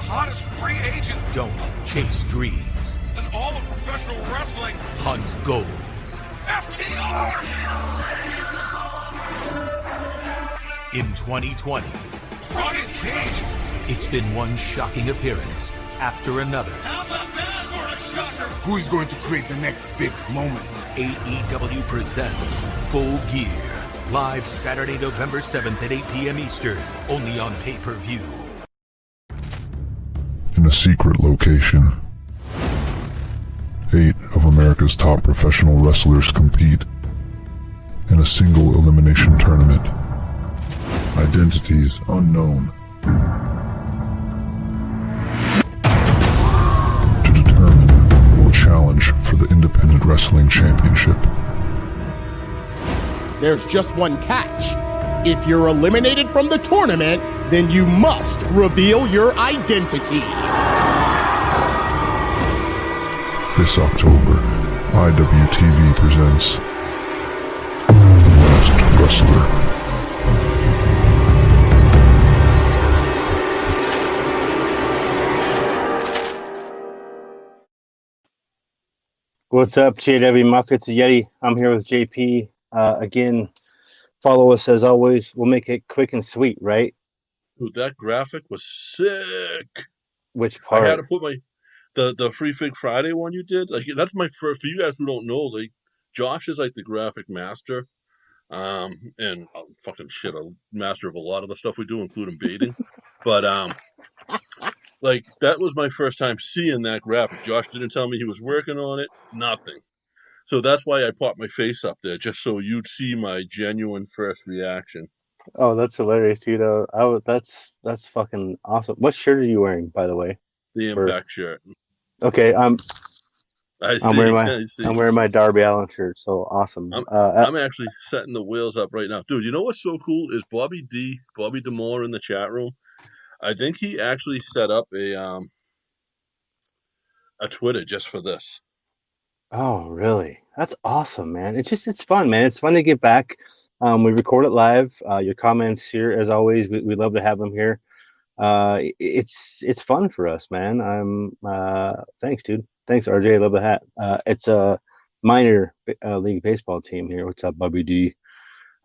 hottest free agent. Don't chase dreams. And all of professional wrestling. Hunt goals. FTR! In 2020, Brian Cage. it's been one shocking appearance after another. How about that for a shocker? Who's going to create the next big moment? AEW presents Full Gear. Live Saturday, November 7th at 8 p.m. Eastern. Only on pay-per-view. In a secret location, 8 of America's top professional wrestlers compete in a single elimination tournament. Identities unknown. To determine who will challenge for the Independent Wrestling Championship. There's just one catch. If you're eliminated from the tournament, then you must reveal your identity. This October, IWTV presents The Last Wrestler. What's up, JW Muff? It's a Yeti. I'm here with JP. Again, follow us as always. We'll make it quick and sweet, right? Dude, that graphic was sick. Which part? I had to put my the Free Fig Friday one you did. Like that's my first. For you guys who don't know, like Josh is like the graphic master, and fucking shit, a master of a lot of the stuff we do, including baiting. But like that was my first time seeing that graphic. Josh didn't tell me he was working on it. Nothing. So that's why I popped my face up there, just so you'd see my genuine first reaction. Oh, that's hilarious, dude. That's fucking awesome. What shirt are you wearing, by the way? The Impact shirt. Okay, I'm I see. wearing my Darby Allin shirt. So awesome. I'm actually setting the wheels up right now, dude. You know what's so cool is Bobby D'Amore in the chat room. I think he actually set up a Twitter just for this. Oh, really? That's awesome, man. It's fun, man. It's fun to get back. We record it live. Your comments here, as always, we love to have them here. It's fun for us, man. Thanks, dude. Thanks, RJ. I love the hat. It's a minor league baseball team here. What's up, Bobby D?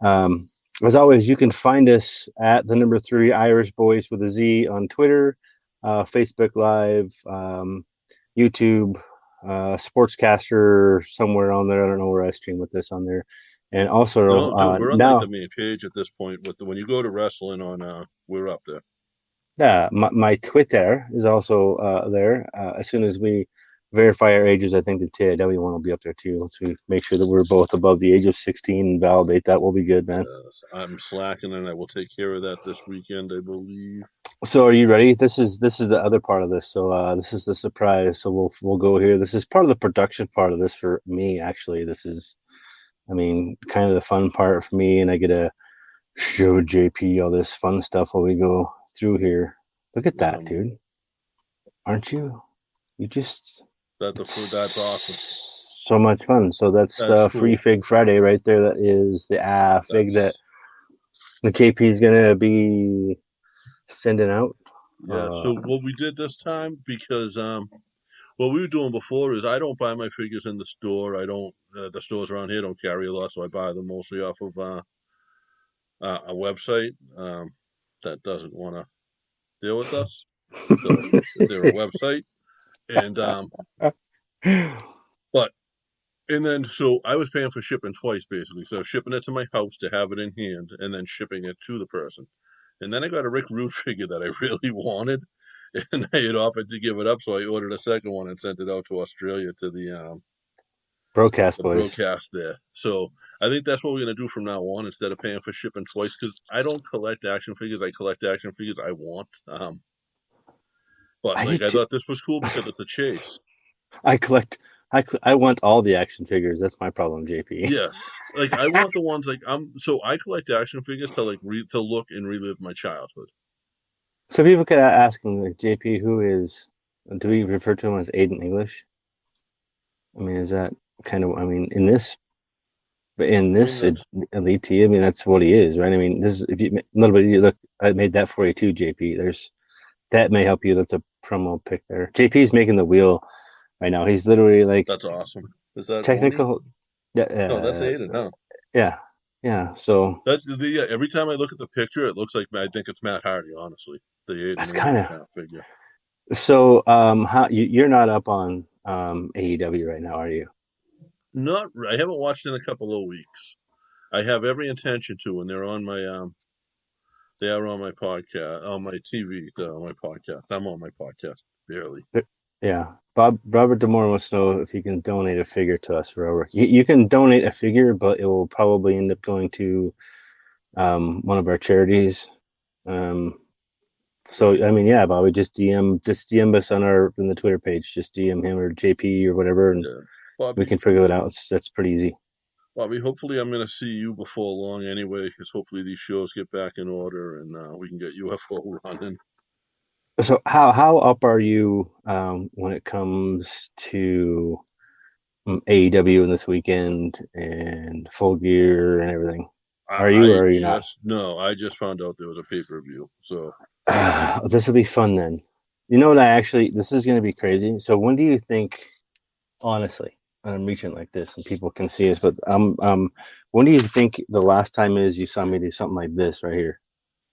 As always, you can find us at the number 3 Irish Boys with a Z on Twitter, Facebook Live, YouTube, Sportscaster somewhere on there. I don't know where I stream with this on there. And also, we're on now, like the main page at this point. When you go to wrestling on, we're up there. Yeah, my Twitter is also there. As soon as we verify our ages, I think the TAW one will be up there too. Once we make sure that we're both above the age of 16 and validate that, we'll be good, man. I'm slacking, and I will take care of that this weekend, I believe. So, are you ready? This is the other part of this. So, this is the surprise. So we'll go here. This is part of the production part of this for me. Actually, this is, kind of the fun part for me, and I get to show JP all this fun stuff while we go through here. Look at that, dude. Aren't you? You just that's awesome. So much fun. So that's the cool. Free Fig Friday right there. That is the fig that the KP is gonna be sending out. Yeah. So what we did this time, because what we were doing before is I don't buy my figures in the store. I don't. The stores around here don't carry a lot, so I buy them mostly off of a website that doesn't want to deal with us. So they're a website, and so I was paying for shipping twice basically. So shipping it to my house to have it in hand, and then shipping it to the person. And then I got a Rick Rude figure that I really wanted, and I had offered to give it up, so I ordered a second one and sent it out to Australia to the broadcast boys. Broadcast there. So I think that's what we're gonna do from now on, instead of paying for shipping twice, because I don't collect action figures. I collect action figures I want. But I thought this was cool because it's a chase. I want all the action figures. That's my problem, JP. Yes, like I want the ones So I collect action figures to to look and relive my childhood. So people could ask him, like, JP, do we refer to him as Aiden English? Is that kind of? In this elite team, that's what he is, right? This is, if you look, I made that for you too, JP. That may help you. That's a promo pic there. JP's making the wheel right now. He's literally like That's awesome. Is that Oni? technical. Yeah, No, that's Aiden, huh? yeah. So That's the yeah. Every time I look at the picture, it looks like I think it's Matt Hardy. Honestly, the that's Aiden kind English of figure. so. How you're not up on AEW right now, are you? Not. I haven't watched in a couple of weeks. I have every intention to, and they're on my They are on my podcast, on my TV, on my podcast. I'm on my podcast barely. Yeah, Robert Demore wants to know if you can donate a figure to us for our work. You can donate a figure, but it will probably end up going to one of our charities. So Right. I mean, yeah, Bobby, just DM us on in the Twitter page. Just DM him or JP or whatever, and Yeah. we Bobby, can figure it out. That's pretty easy. Bobby, hopefully I'm going to see you before long anyway, because hopefully these shows get back in order and we can get UFO running. So how up are you when it comes to AEW in this weekend and Full Gear and everything? Are you or are you not? I just found out there was a pay-per-view. So This will be fun then. You know what? This is going to be crazy. So when do you think, honestly, I'm reaching like this and people can see us, but when do you think the last time is you saw me do something like this right here?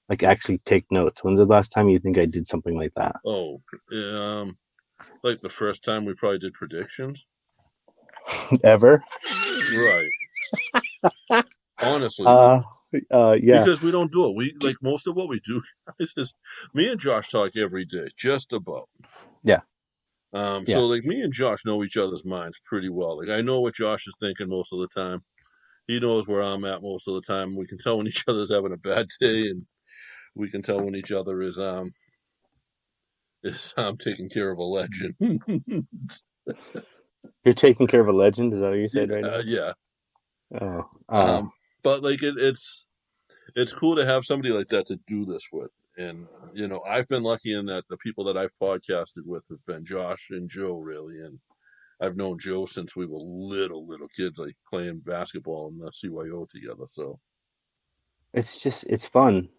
Like actually take notes. When's the last time you think I did something like that? like the first time we probably did predictions. Ever? Right. Honestly. Yeah. Because we don't do it. We like most of what we do is me and Josh talk every day, just about. Yeah. So like me and Josh know each other's minds pretty well. Like I know what Josh is thinking most of the time. He knows where I'm at most of the time. We can tell when each other's having a bad day, and we can tell when each other is taking care of a legend. You're taking care of a legend. Is that what you said right Yeah, now? yeah. Oh, But like it's cool to have somebody like that to do this with. And I've been lucky in that the people that I've podcasted with have been Josh and Joe, really. And I've known Joe since we were little kids, like playing basketball in the CYO together. So it's fun.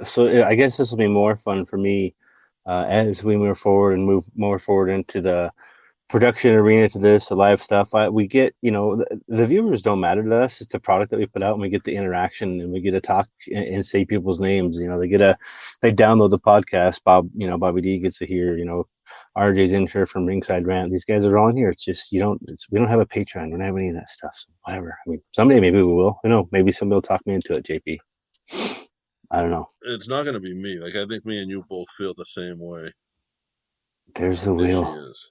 So I guess this will be more fun for me as we move forward and move more forward into the production arena to this, the live stuff. We get, the viewers don't matter to us. It's the product that we put out, and we get the interaction, and we get to talk and say people's names. They download the podcast. Bobby D gets to hear, RJ's in here from Ringside Rant. These guys are all in here. It's just we don't have a Patreon. We don't have any of that stuff. So whatever. I mean, someday maybe we will. Maybe somebody will talk me into it. JP. I don't know. it's not going to be me. Like I think me and you both feel the same way. There's the There she wheel. is.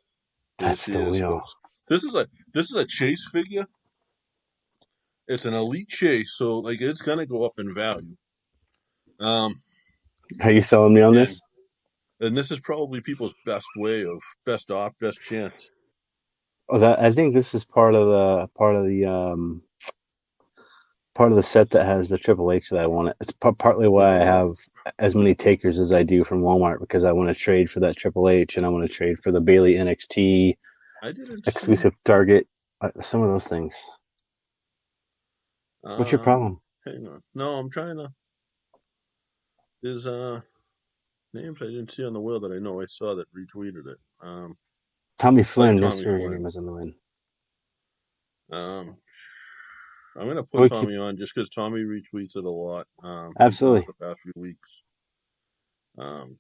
There That's she the is, wheel. folks. This is a chase figure. It's an elite chase, so like it's gonna go up in value. Are you selling me on And this? and this is probably people's best way of best chance. Oh, I think this is part of the set that has the Triple H that I want. It's partly why I have as many takers as I do from Walmart, because I want to trade for that Triple H, and I want to trade for the Bailey NXT I didn't exclusive Target. Some of those things. What's your problem? Hang on. No, I'm trying to. There's names I didn't see on the wheel that I know I saw that retweeted it. Tommy Flynn. Tommy Yes, sir. Your Flynn. name is on the win. I'm gonna put Tommy on just because Tommy retweets it a lot. Absolutely. The past few weeks. And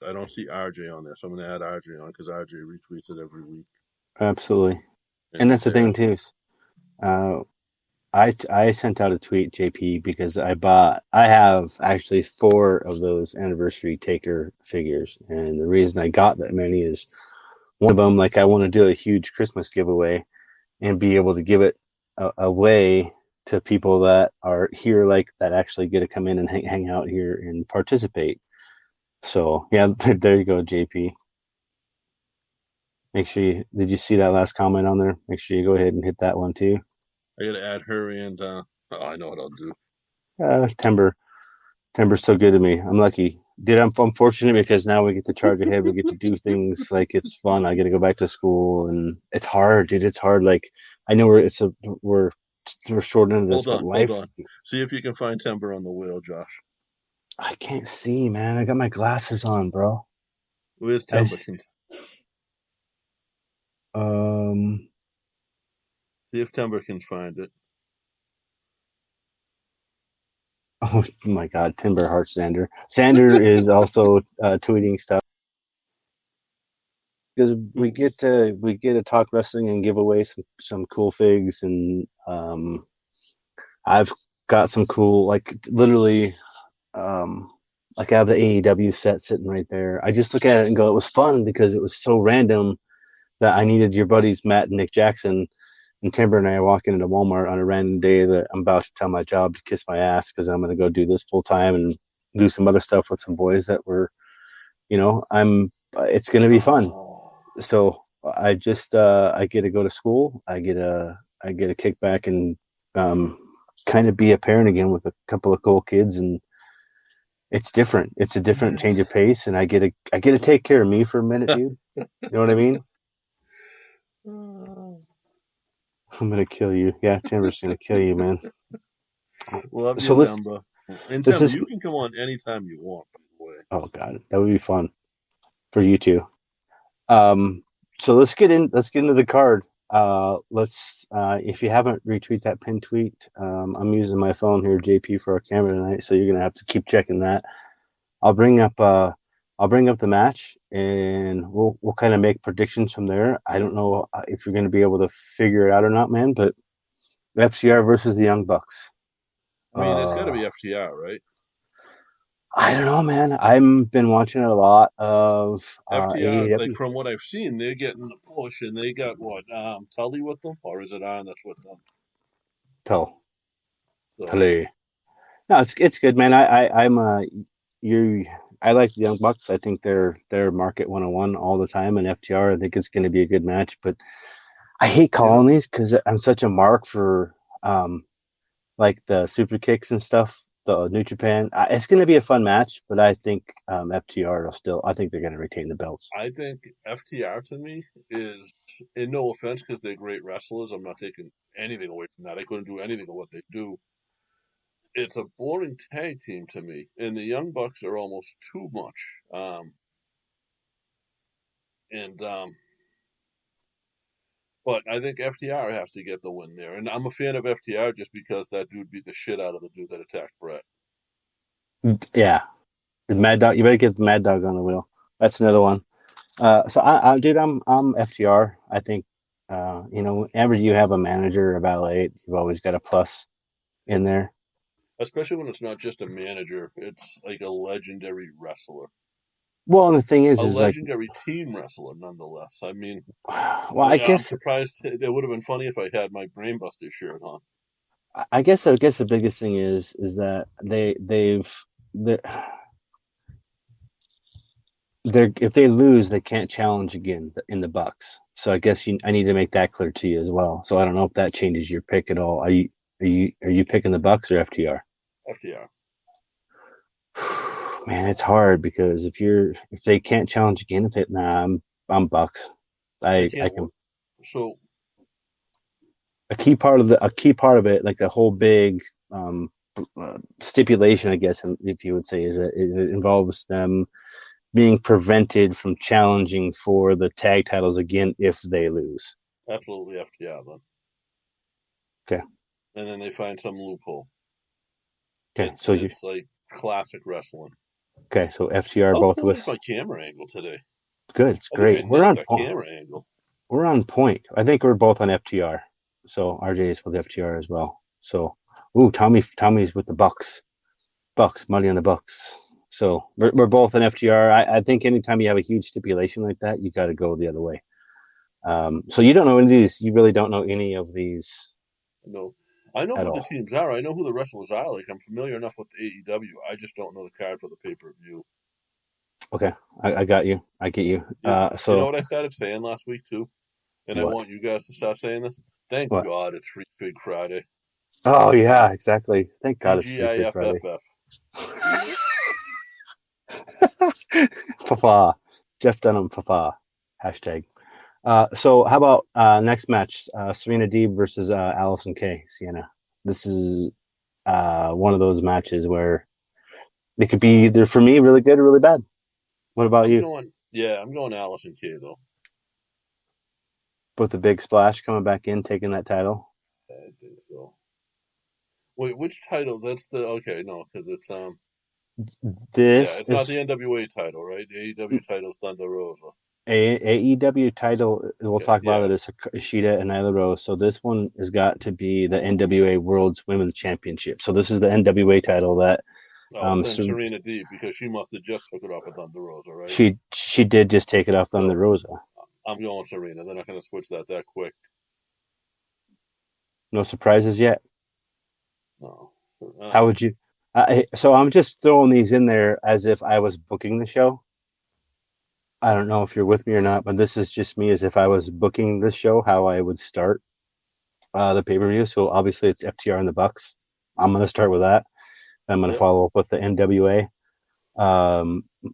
I don't see RJ on there, so I'm gonna add RJ on because RJ retweets it every week. Absolutely. And that's the thing too. I sent out a tweet, JP, because I have actually 4 of those anniversary taker figures, and the reason I got that many is one of them, like I want to do a huge Christmas giveaway and be able to give it away to people that are here, like that actually get to come in and hang out here and participate. So yeah, there you go, JP. Make sure did you see that last comment on there? Make sure you go ahead and hit that one too. I gotta add her and I know what I'll do. Timber's so good to me. I'm lucky. Dude, I'm fortunate because now we get to charge ahead. We get to do things like it's fun. I get to go back to school, and it's hard, dude. It's hard. Like I know we're short into this, Hold but life. on. See if you can find Timber on the wheel, Josh. I can't see, man. I got my glasses on, bro. Where's I Timber? s- Can um. see if Timber can find it. Oh my God, Timber Heart Sander. Sander is also tweeting stuff because Ooh. we get to talk wrestling and give away some cool figs, and I've got some cool, like, literally, like, I have the AEW set sitting right there. I just look at it and go, it was fun because it was so random that I needed your buddies Matt and Nick Jackson and Timber and I are walking into Walmart on a random day that I'm about to tell my job to kiss my ass because I'm going to go do this full time and do some other stuff with some boys that were, it's going to be fun. Oh. So I get to go to school. I get a kickback and kind of be a parent again with a couple of cool kids, and it's different. It's a different change of pace, and I get to take care of me for a minute, dude. You know what I mean? I'm gonna kill you. Yeah, Timber's gonna kill you, man. Love you, So Timber. And let's Timber, just. you can come on anytime you want, by the way. Oh God, that would be fun for you two. Um, so let's get into the card. Let's if you haven't retweet that pin tweet, I'm using my phone here, JP, for our camera tonight, so you're gonna have to keep checking that. I'll bring up I'll bring up the match, and we'll kind of make predictions from there. I don't know if you're gonna be able to figure it out or not, man, but FCR versus the Young Bucks. I mean, it's got to Uh, be FTR, right? I don't know, man. I've been watching a lot of FTR, like AEW. from what I've seen, they're getting the push, and they got what Tully with them, or is it Iron that's with them? Tell So Tully. No, it's good, man. I'm you. I like the Young Bucks. I think they're market 101 all the time, and FTR. I think it's going to be a good match. But I hate you calling know, these because I'm such a mark for like the super kicks and stuff. The New Japan. It's going to be a fun match, but I think FTR will still. I think they're going to retain the belts. I think FTR to me is, and no offense, because they're great wrestlers. I'm not taking anything away from that. I couldn't do anything of what they do. It's a boring tag team to me, and the Young Bucks are almost too much. And But I think FTR has to get the win there, and I'm a fan of FTR just because that dude beat the shit out of the dude that attacked Brett. Yeah, the Mad Dog. You better get the Mad Dog on the wheel. That's another one. So dude, I'm FTR. I think, whenever you have a manager of LA, you've always got a plus in there. Especially when it's not just a manager; it's like a legendary wrestler, Well, and the thing a is like, legendary team wrestler, nonetheless. I mean, well, I'm surprised. It would have been funny if I had my Brainbuster shirt on. I guess the biggest thing is that they're, they're if they lose, they can't challenge again in the Bucks. So I guess I need to make that clear to you as well. So I don't know if that changes your pick at all. Are you picking the Bucks or FTR? FTR. Man, it's hard because if they can't challenge again, I'm Bucks. They I can't can work. So a key part of it, like the whole big stipulation, I guess, if you would say, is that it involves them being prevented from challenging for the tag titles again if they lose. absolutely FTR then, Okay, and then they find some loophole. okay, so you It's like classic wrestling. okay, so FTR, How both of cool is us. my camera angle today? Good, it's I think I great. nailed that camera angle. We're on point. I think we're both on FTR. So RJ is with FTR as well. So, ooh, Tommy's with the Bucks. Bucks, money on the Bucks. So we're both an FTR. I think anytime you have a huge stipulation like that, you got to go the other way. So you don't know any of these. You really don't know any of these No, I know at who the all. teams are. I know who the wrestlers are. Like I'm familiar enough with AEW. I just don't know the card for the pay per view. Okay, I got you. I get you. You know So what I started saying last week too, and I what? want you guys to start saying this. Thank What? God it's Free Big Friday. Oh yeah, exactly. Thank God it's Free Fig Friday. TGIFFF. Fafa, Jeff Dunham, Fafa, hashtag. So how about next match? Serena Deeb versus Allison Kay, Sienna. This is one of those matches where It could be either for me really good or really bad. What about you? I'm going Allison Kay though. With the big splash coming back in, taking that title. I think so. Wait, which title? That's the okay, no, because it's yeah, This it's not is the NWA title, right? The AEW title's Thunder Rosa. AEW title. We'll Okay, talk about yeah. it as Ishida and Nyla Rose. So this one has got to be the NWA World's Women's Championship. So this is the NWA title that Oh, then so Serena Deeb because she must have just took it off of Thunder Rosa, right? she did just take it off Thunder So Rosa. I'm going Serena. They're not going to switch that quick. No surprises yet. No. How would you? So I'm just throwing these in there as if I was booking the show. I don't know if you're with me or not, but this is just me as if I was booking the show, how I would start the pay-per-view. So obviously it's FTR and the Bucks. I'm going to start with that. I'm going to Yep. follow up with the NWA.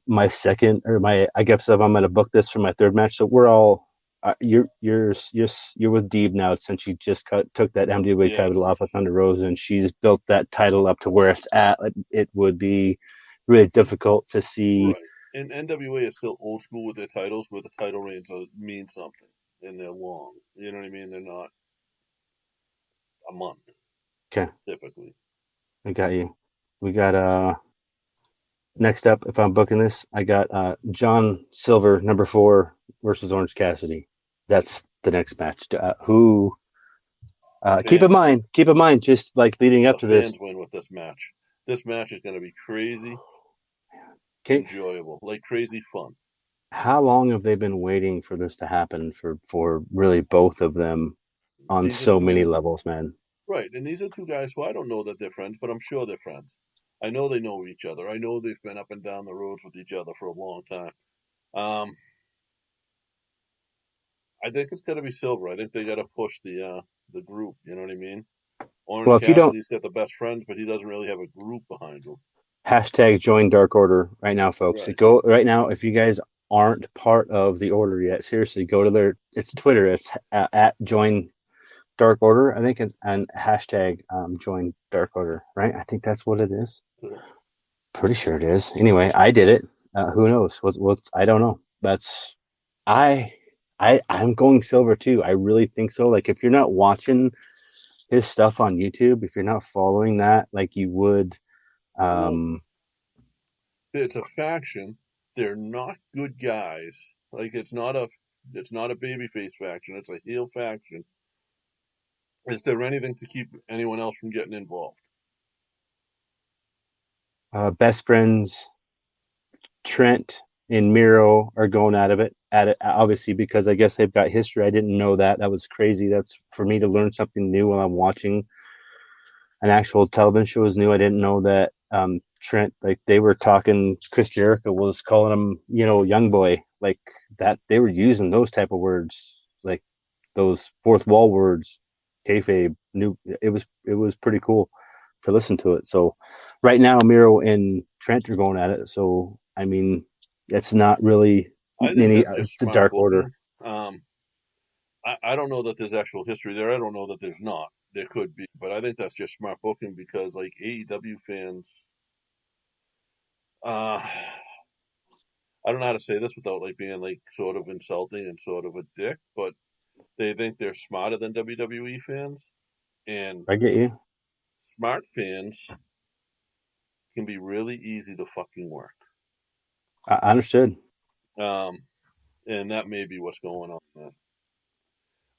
My second or my I guess if I'm going to book this for my third match. So we're all you're with Deeb now since she just took that NWA title Yes. off of Thunder Rosa and she's built that title up to where it's at. It would be really difficult to see. Right. And NWA is still old school with their titles, where the title reigns mean something, and they're long. You know what I mean? They're not a month Okay, typically. I got you. We got next up. If I'm booking this, I got John Silver #4 versus Orange Cassidy. That's the next match. Who? Fans, Keep in mind, just like leading up the to this. fans win with this match. This match is going to be crazy, Okay, enjoyable, like crazy fun. how long have they been waiting for this to happen for really both of them on These are so many two levels, man? right, and these are two guys who I don't know that they're friends, but I'm sure they're friends. I know they know each other. I know they've been up and down the roads with each other for a long time. Um, I think it's got to be Silver. I think they got to push the group. You know what I mean? Well, Orange if you don't Cassidy's got the best friends, but he doesn't really have a group behind him. hashtag join Dark Order right now, folks. Right. Go right now if you guys aren't part of the order yet. Seriously, go to their it's Twitter. It's at join Dark Order. I think it's and hashtag join Dark Order. Right? I think that's what it is. So, Pretty sure it is. Anyway, I did it. Who knows? What's I don't know. That's I I'm going Silver too. I really think so. Like if you're not watching his stuff on YouTube, if you're not following that like you would, well, um, it's a faction. They're not good guys. Like it's not a babyface faction. It's a heel faction. Is there anything to keep anyone else from getting involved? best friends Trent and Miro are going at it obviously because I guess they've got history. I didn't know that. That was crazy. That's for me to learn something new while I'm watching an actual television show is new. I didn't know that Trent, like they were talking, Chris Jericho was calling him, young boy, like that. They were using those type of words, like those fourth wall words, kayfabe. New, it was pretty cool to listen to it. So right now, Miro and Trent are going at it. So I mean, it's not really I think any that's just the smart Dark Order. booking. I don't know that there's actual history there. I don't know that there's not. There could be, but I think that's just smart booking because like AEW fans, uh, I don't know how to say this without like being like sort of insulting and sort of a dick, but they think they're smarter than WWE fans, and I get you. smart fans can be really easy to fucking work. I understood. Um, and that may be what's going on there.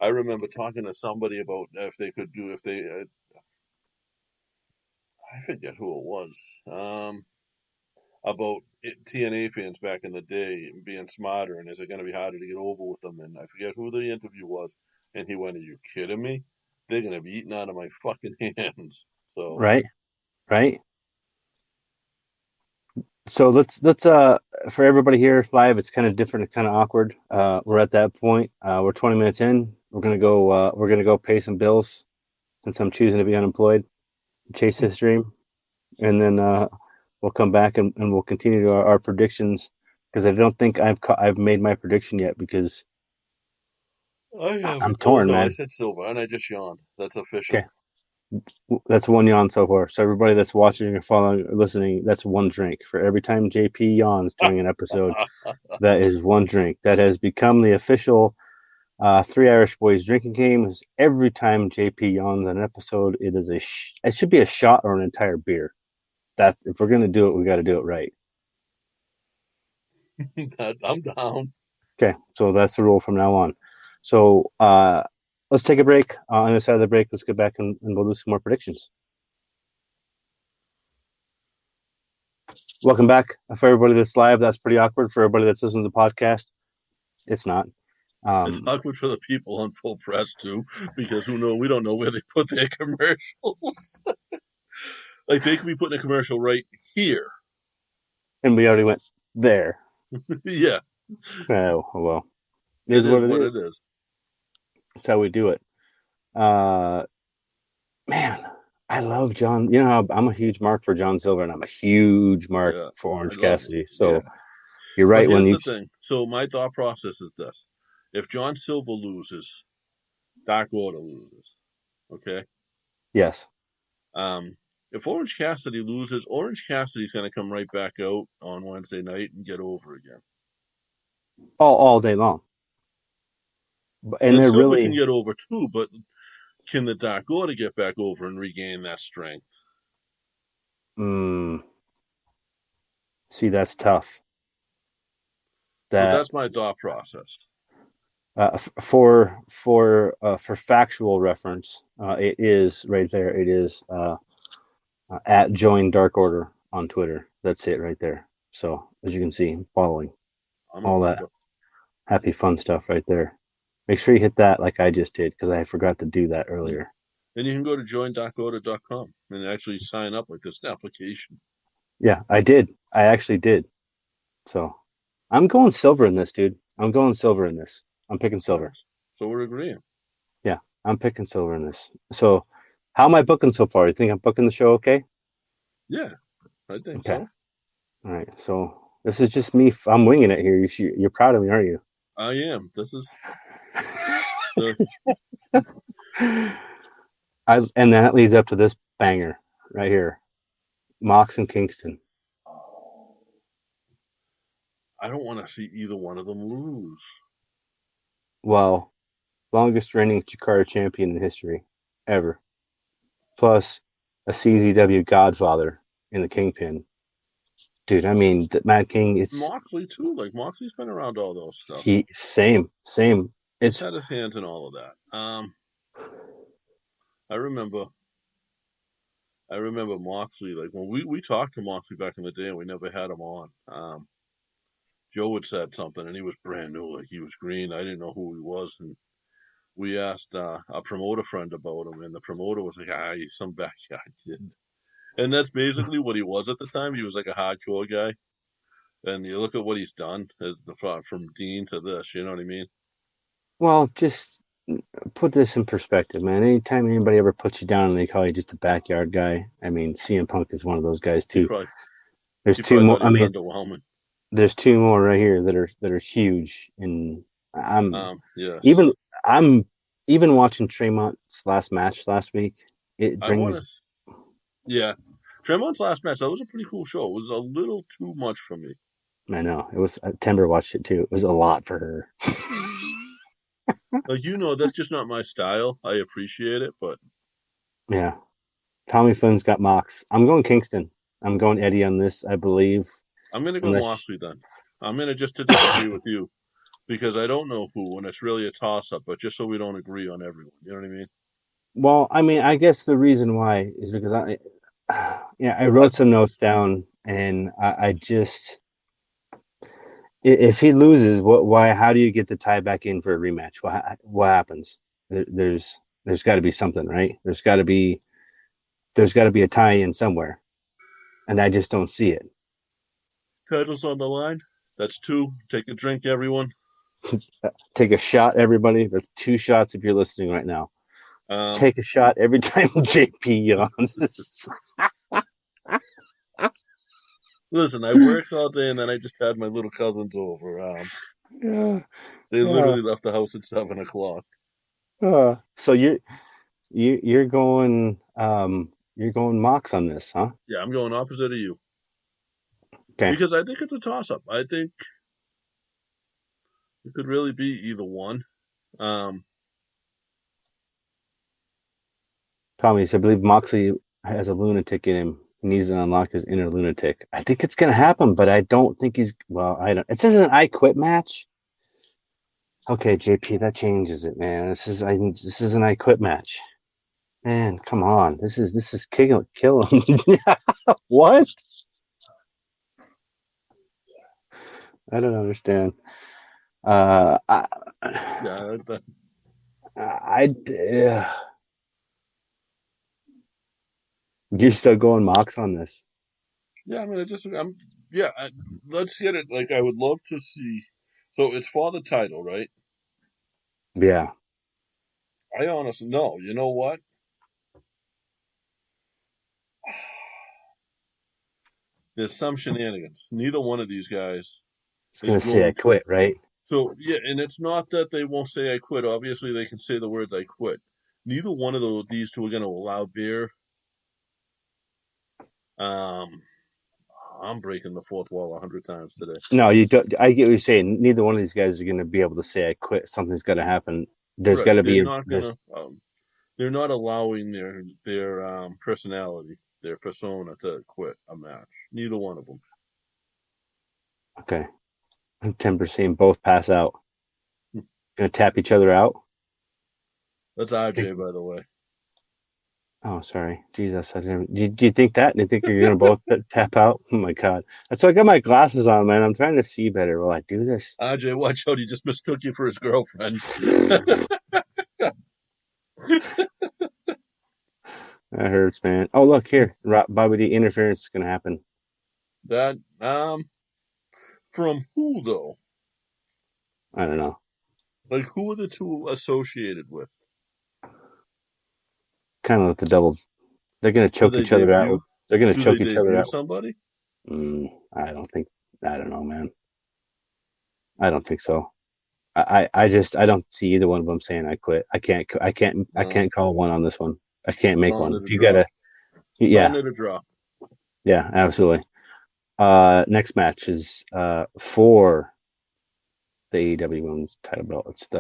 I remember talking to somebody about if they could do if they I forget who it was. About TNA fans back in the day being smarter and is it going to be harder to get over with them? And I forget who the interview was. And he went, "Are you kidding me? They're going to be eaten out of my fucking hands." So, Right, right. So let's for everybody here live, it's kind of different, it's kind of awkward. We're at that point. We're 20 minutes in. We're gonna go pay some bills since I'm choosing to be unemployed, chase his dream, and then we'll come back and we'll continue to our predictions because I don't think I've made my prediction yet because I I'm haven't. Oh, torn, no, I man. said silver and I just yawned. That's Okay, official. That's one yawn so far. So everybody that's watching or following or listening, that's one drink. For every time JP yawns during an episode, that is one drink. That has become the official Three Irish Boys drinking game. Is every time JP yawns on an episode, it is it should be a shot or an entire beer. That's if we're gonna do it, we got to do it right. I'm down. Okay, so that's the rule from now on. So let's take a break. On the other side of the break, let's get back and we'll do some more predictions. Welcome back. For everybody that's live, that's pretty awkward. For everybody that's listening to the podcast, it's not. It's awkward for the people on Full Press too, because we don't know where they put their commercials. Like they could be putting a commercial right here. And we already went there. Yeah. Oh, well. It is what it is. That's how we do it. Man, I love John. You know, I'm a huge mark for John Silver, and I'm a huge mark for Orange Cassidy. So you're right. But here's the thing. So my thought process is this. If John Silver loses, Dark Order loses. Okay? Yes. If Orange Cassidy loses, Orange Cassidy's going to come right back out on Wednesday night and get over again. All day long. And they're Silver really can get over too, but can the Dark Order get back over and regain that strength? See, that's tough. But that's my thought process. For factual reference, it is right there. It is at Join Dark Order on Twitter. That's it right there. So as you can see, following all that happy fun stuff right there. Make sure you hit that like I just did because I forgot to do that earlier. And you can go to join.order.com and actually sign up with this application. Yeah, I did. I actually did. So I'm going silver in this, dude. I'm going silver in this. I'm picking silver. So we're agreeing. Yeah, I'm picking silver in this. So how am I booking so far? You think I'm booking the show okay? Yeah, I think so. All right. So this is just me. I'm winging it here. You're proud of me, aren't you? I am. This is... and that leads up to this banger right here. Mox and Kingston. I don't want to see either one of them lose. Well, longest reigning Chikara champion in history, ever. Plus, a CZW Godfather in the Kingpin. Dude, I mean, the Mad King, it's... Moxley, too. Like, Moxley's been around all those stuff. Same. He's had his hands in all of that. I remember Moxley, like, when we talked to Moxley back in the day and we never had him on. Joe had said something, and he was brand new, like he was green. I didn't know who he was, and we asked a promoter friend about him, and the promoter was like, he's some backyard kid. And that's basically what he was at the time. He was like a hardcore guy. And you look at what he's done, from Dean to this, you know what I mean? Well, just put this in perspective, man. Anytime anybody ever puts you down and they call you just a backyard guy, I mean, CM Punk is one of those guys, too. There's two more. I mean, there's two more right here that are huge, and I'm even watching Tremont's last match last week. It brings Tremont's last match. That was a pretty cool show. It was a little too much for me. I know it was. Timber watched it too. It was a lot for her. Like, that's just not my style. I appreciate it, but yeah, Tommy Flynn's got Mox. I'm going Kingston. I'm going Eddie on this. I believe. I'm going to go Moxley then. I'm going to just to disagree with you because I don't know who, and it's really a toss-up, but just so we don't agree on everyone. You know what I mean? Well, I mean, I guess the reason why is because I wrote some notes down, and I just, if he loses, how do you get the tie back in for a rematch? What happens? There's got to be something, right? There's got to be a tie in somewhere, and I just don't see it. Titles on the line. That's 2. Take a drink, everyone. Take a shot, everybody. That's 2 shots if you're listening right now. Take a shot every time JP yawns. Listen, I worked all day and then I just had my little cousins over. They literally left the house at 7:00. So you're going Mox on this, huh? Yeah, I'm going opposite of you Okay. because I think it's a toss-up. I think it could really be either one. Um, Tommy, I believe Moxley has a lunatic in him. He needs to unlock his inner lunatic. I think it's gonna happen, but I don't think he's. Well, I don't. It says an I Quit match. Okay, JP, that changes it, man. This is an I Quit match. Man, come on. This is killing. What? I don't understand. Uh, I, yeah, you're still going Mox on this. yeah. Yeah. Let's get it. Like, I would love to see. So it's for the title, right? Yeah, I honestly no. You know what? There's some shenanigans. Neither one of these guys it's is gonna say I going to. quit, right? So yeah, and it's not that they won't say I quit. Obviously, they can say the words I quit. Neither one of these two are going to allow their. Um, I'm breaking the fourth wall 100 times today. No, you don't. I get what you're saying. Neither one of these guys are gonna be able to say I quit. Something's gonna happen. There's Right? got to They're be a not there's gonna. They're not allowing their personality, their persona, to quit a match. Neither one of them. okay. 10% both pass out. Gonna tap each other out. That's RJ, by the way. Oh, sorry. Jesus. I didn't, do you think that? Do you think you're going to both tap out? Oh, my God. That's why I got my glasses on, man. I'm trying to see better while I do this. RJ, watch out! He just mistook you for his girlfriend. That hurts, man. Oh, look here. Bobby D interference is going to happen. That from who though? I don't know. Like, who are the two associated with? Kind of let the doubles. They're going to Do choke they each other out. debut? They're going to Do they choke each other debut out. somebody? I don't think. I don't know, man. I don't think so. I don't see either one of them saying I quit. I No, can't call one on this one. I can't make calling one. it a You draw. gotta, Calling yeah, it a draw. yeah, absolutely. Next match is for the AEW Women's title belt. It's the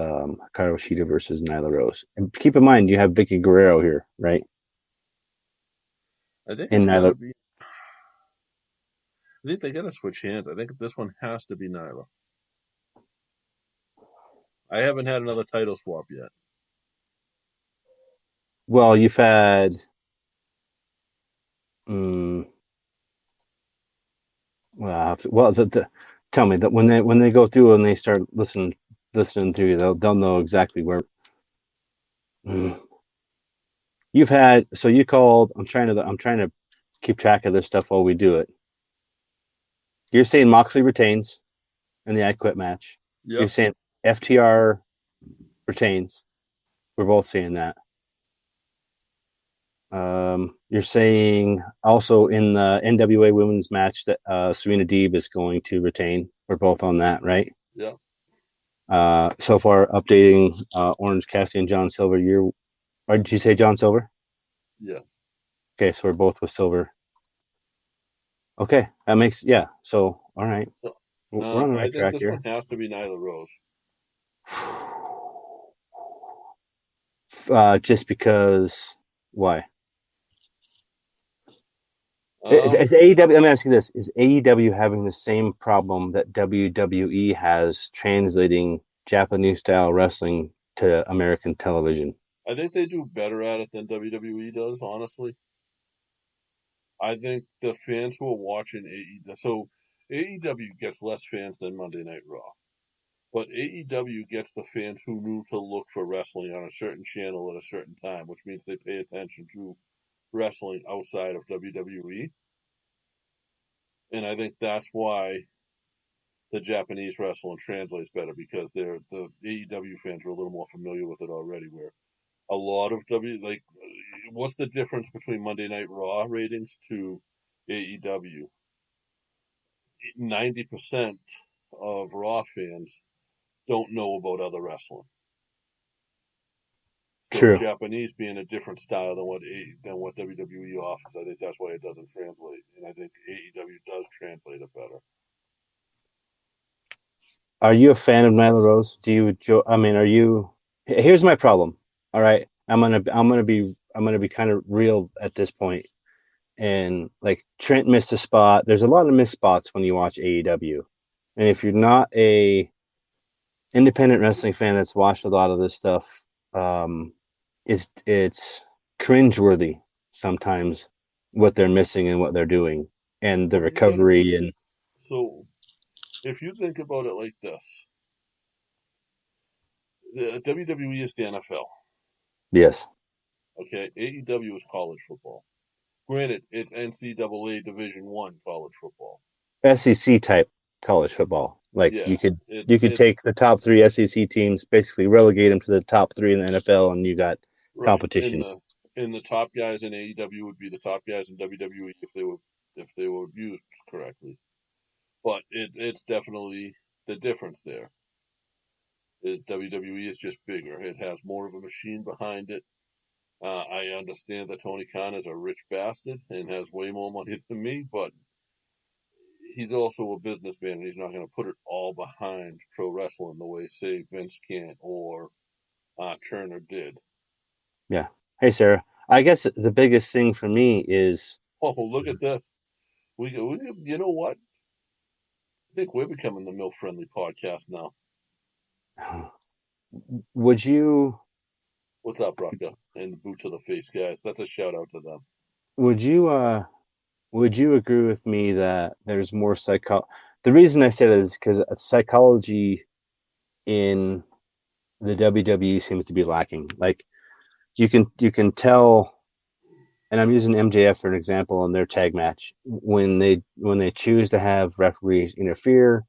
Hikaru Shida versus Nyla Rose. And keep in mind, you have Vicky Guerrero here, right? I think it's And gotta Nyla, be. I think they gotta switch hands. I think this one has to be Nyla. I haven't had another title swap yet. well, you've had, um, tell me that when they go through and they start listening through, they'll know exactly where. Mm. You've had so you called. I'm trying to keep track of this stuff while we do it. You're saying Moxley retains in the I Quit match. You're Yep. saying FTR retains. We're both saying that. You're saying also in the NWA Women's match that Serena Deeb is going to retain. We're both on that, right? Yep. So far, updating Orange Cassidy and John Silver. Or did you say John Silver? Yeah. Okay, so we're both with Silver. Okay, that makes yeah. So all right, So, we're on the I right think track this one here. has to be Nyla Rose. Just because why? Um, Is AEW? Let me ask you this: is AEW having the same problem that WWE has translating Japanese style wrestling to American television? I think they do better at it than WWE does. Honestly, I think the fans who are watching AEW, so AEW gets less fans than Monday Night Raw. But AEW gets the fans who knew to look for wrestling on a certain channel at a certain time, which means they pay attention to wrestling outside of WWE. And I think that's why the Japanese wrestling translates better because the AEW fans are a little more familiar with it already. Where a lot of what's the difference between Monday Night Raw ratings to AEW? 90% of Raw fans don't know about other wrestling. So True. Japanese being a different style than what WWE offers, I think that's why it doesn't translate, and I think AEW does translate it better. Are you a fan of Nyla Rose? Do you? I mean, are you? Here's my problem. All right, I'm gonna be kind of real at this point. And like Trent missed a spot. There's a lot of missed spots when you watch AEW. And if you're not a independent wrestling fan that's watched a lot of this stuff, um, it's cringeworthy sometimes what they're missing and what they're doing and the recovery and So if you think about it like this, the WWE is the NFL. yes, Okay, AEW is college football. Granted, it's NCAA Division I college football. SEC type college football. Like Yeah, you could take the top three SEC teams, basically relegate them to the top three in the NFL, and you got right. competition. In the top guys in AEW would be the top guys in WWE if they were used correctly. But it's definitely the difference there. WWE is just bigger. It has more of a machine behind it. I understand that Tony Khan is a rich bastard and has way more money than me, but he's also a businessman and he's not going to put it all behind pro wrestling the way, say, Vince can or Turner did. Yeah. Hey, Sarah. I guess the biggest thing for me is Oh, look at this. You know what? I think we're becoming the MILF friendly podcast now. would you What's up, Rucka? And the boot to the face guys. That's a shout out to them. would you would you agree with me that there's more the reason I say that is because psychology in the WWE seems to be lacking. Like you can tell, and I'm using MJF for an example in their tag match when they choose to have referees interfere,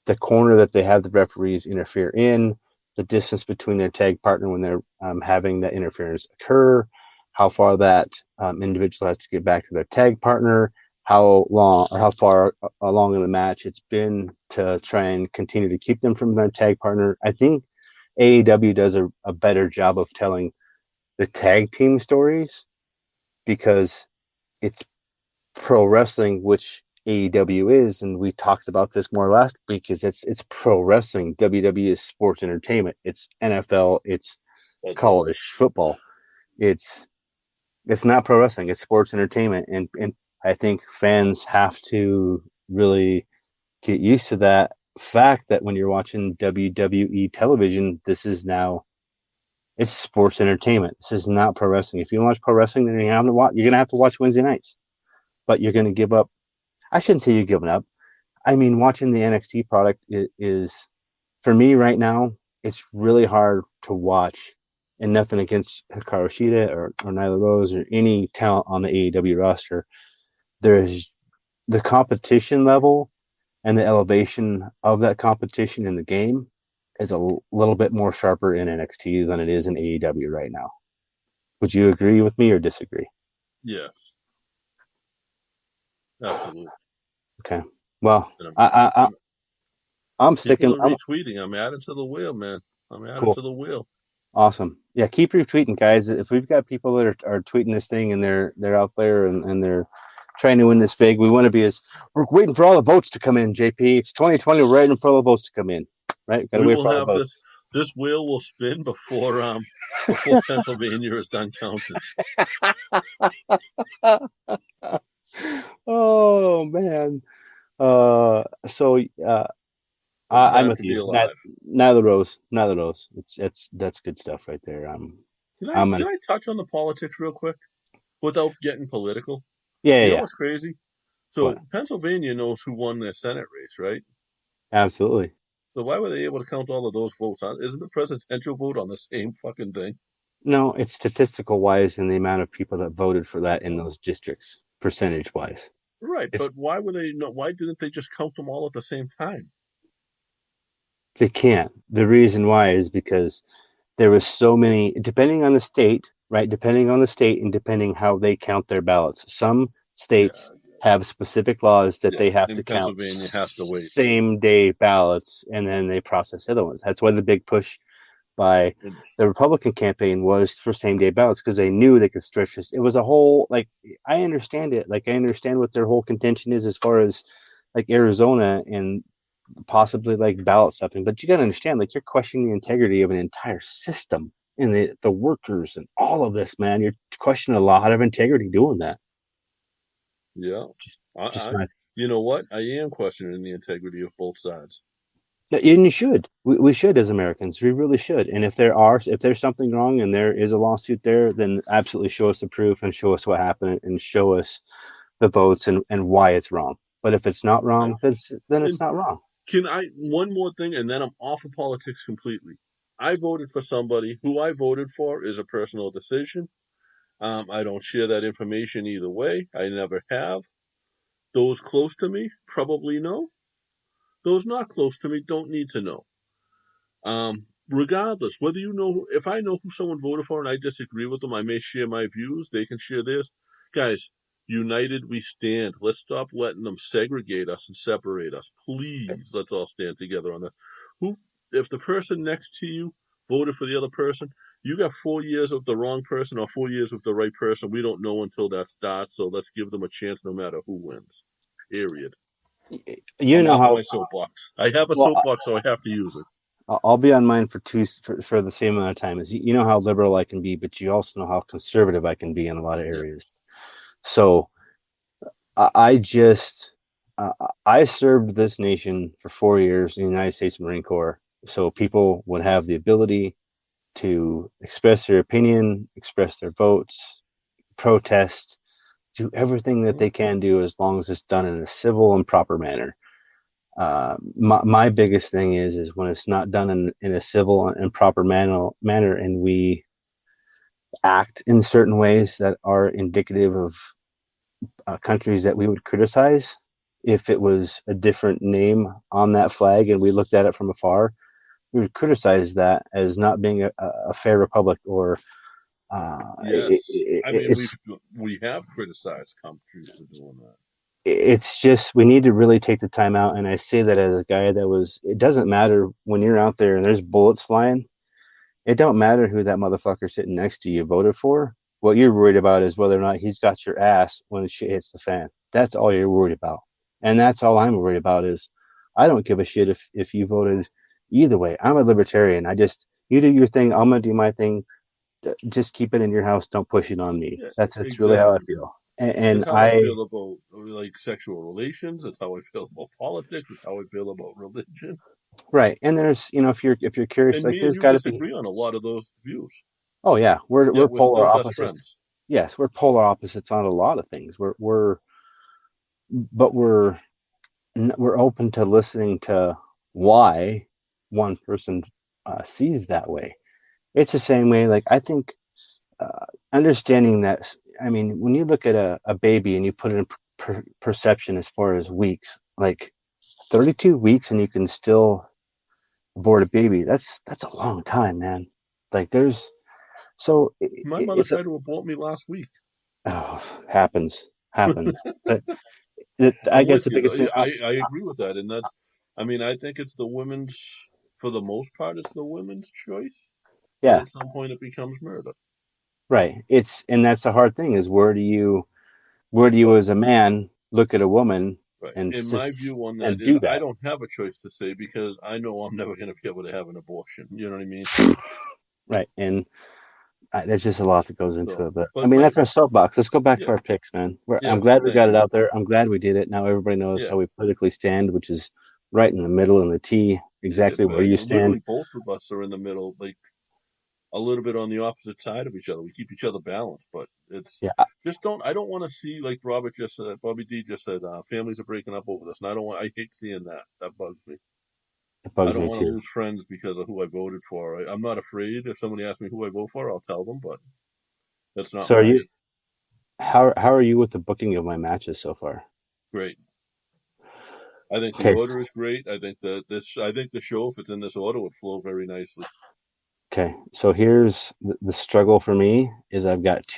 the corner that they have the referees interfere in, the distance between their tag partner when they're having that interference occur, how far that individual has to get back to their tag partner, how long or how far along in the match it's been to try and continue to keep them from their tag partner. I think AEW does a better job of telling the tag team stories because it's pro wrestling, which AEW is, and we talked about this more last week. Is it's pro wrestling. WWE is sports entertainment. It's NFL. It's college football. It's not pro wrestling. It's sports entertainment, and I think fans have to really get used to that fact that when you're watching WWE television, this is now it's sports entertainment. This is not pro wrestling. If you watch pro wrestling, then you're gonna have to watch Wednesday nights, but you're gonna give up. I shouldn't say you're giving up. I mean, watching the NXT product is for me right now. It's really hard to watch, and nothing against Hikaru Shida or Nyla Rose or any talent on the AEW roster. There's the competition level and the elevation of that competition in the game is a little bit more sharper in NXT than it is in AEW right now. Would you agree with me or disagree? Yes. Absolutely. Okay. Well, I'm sticking. People are retweeting. I'm adding to the wheel, man. I'm adding to the wheel. Awesome. Yeah, keep retweeting, guys. If we've got people that are tweeting this thing and they're out there and they're trying to win this big, we want to be we're waiting for all the votes to come in, JP. It's 2020. We're waiting for all the votes to come in. Right? Gotta we wait will for all have the votes. This wheel will spin before Pennsylvania is done counting. Oh man. I'm with you. Neither Rose. That's good stuff right there. Can I touch on the politics real quick without getting political? Yeah, you know yeah. what's crazy? So Pennsylvania knows who won their Senate race, right? Absolutely. So why were they able to count all of those votes? Isn't the presidential vote on the same fucking thing? No, it's statistical wise in the amount of people that voted for that in those districts, percentage wise. Right, but why didn't they just count them all at the same time? They can't. The reason why is because there was so many, depending on the state, right? Depending on the state and depending how they count their ballots. Some states have specific laws that they have to count Pennsylvania has to wait. same day ballots and then they process other ones. That's why the big push by the Republican campaign was for same-day ballots because they knew they could stretch this. It was a whole, like, I understand it. Like, I understand what their whole contention is as far as, like, Arizona and possibly, like, ballot stuffing. But you got to understand, like, you're questioning the integrity of an entire system and the workers and all of this, man. You're questioning a lot of integrity doing that. Yeah. Just not. You know what? I am questioning the integrity of both sides. And you should. We should as Americans. We really should. And if there's something wrong and there is a lawsuit there, then absolutely show us the proof and show us what happened and show us the votes and why it's wrong. But if it's not wrong, then it's not wrong. One more thing, and then I'm off of politics completely. I voted for somebody. Who I voted for is a personal decision. I don't share that information either way. I never have. Those close to me probably know. Those not close to me don't need to know. Regardless, whether you know, if I know who someone voted for and I disagree with them, I may share my views. They can share theirs. Guys, united we stand. Let's stop letting them segregate us and separate us. Please, let's all stand together on this. If the person next to you voted for the other person, you got 4 years of the wrong person or 4 years of the right person. We don't know until that starts, so let's give them a chance no matter who wins. Period. You I'm know off how my soapbox. I have a well, soapbox, so I have to use it. I'll be on mine for the same amount of time as you know how liberal I can be, but you also know how conservative I can be in a lot of areas. So I just I served this nation for 4 years in the United States Marine Corps, so people would have the ability to express their opinion, express their votes, protest, do everything that they can do as long as it's done in a civil and proper manner. My biggest thing is when it's not done in a civil and proper manner and we act in certain ways that are indicative of countries that we would criticize if it was a different name on that flag and we looked at it from afar, we would criticize that as not being a fair republic or Yes, I mean we have criticized countries for doing that. It's just we need to really take the time out, and I say that as a guy that was. It doesn't matter when you're out there and there's bullets flying. It don't matter who that motherfucker sitting next to you voted for. What you're worried about is whether or not he's got your ass when the shit hits the fan. That's all you're worried about, and that's all I'm worried about. Is I don't give a shit if you voted either way. I'm a libertarian. You do your thing. I'm gonna do my thing. Just keep it in your house. Don't push it on me. Yeah, That's really how I exactly. feel. And It's how I feel about like sexual relations. It's how I feel about politics. It's how I feel about religion. right. And there's if you're curious, And like me and there's you got to be. disagree on a lot of those views. Oh yeah, we're Yet we're polar still best opposites. friends. Yes, we're polar opposites on a lot of things. But we're open to listening to why one person sees that way. It's the same way. Like I think understanding that. I mean, when you look at a baby and you put it in perception as far as weeks, like 32 weeks, and you can still abort a baby. That's a long time, man. Like there's so My mother it's tried to abort me last week. happens. But I I'm guess with the you. biggest thing. I agree with that, and I mean, I think it's the women's. For the most part, it's the women's choice. But Yeah, at some point, it becomes murder. right. And that's the hard thing is where do you But as a man look at a woman right, and in my view on that and is, do I that? don't have a choice to say because I know I'm never going to be able to have an abortion. You know what I mean? Right. And there's just a lot that goes into So, it. But I but mean, my that's our soapbox. Let's go back to yeah, our picks, man. I'm yes, glad we thank got it you. out there. I'm glad we did it. Now everybody knows Yeah, how we politically stand, which is right in the middle in the T, exactly where you stand. literally both of us are in the middle, like a little bit on the opposite side of each other. We keep each other balanced, but it's Yeah, just don't. I don't want to see like Robert just said, Bobby D just said, families are breaking up over this, and I don't want. I hate seeing that. That bugs me. it I bugs don't me want to too. lose friends because of who I voted for. I'm not afraid if somebody asks me who I vote for, I'll tell them, but that's not So are you? my How are you with the booking of my matches so far? great. I think the Okay, order is great. I think I think the show, if it's in this order, would flow very nicely. okay. So here's the struggle for me is I've got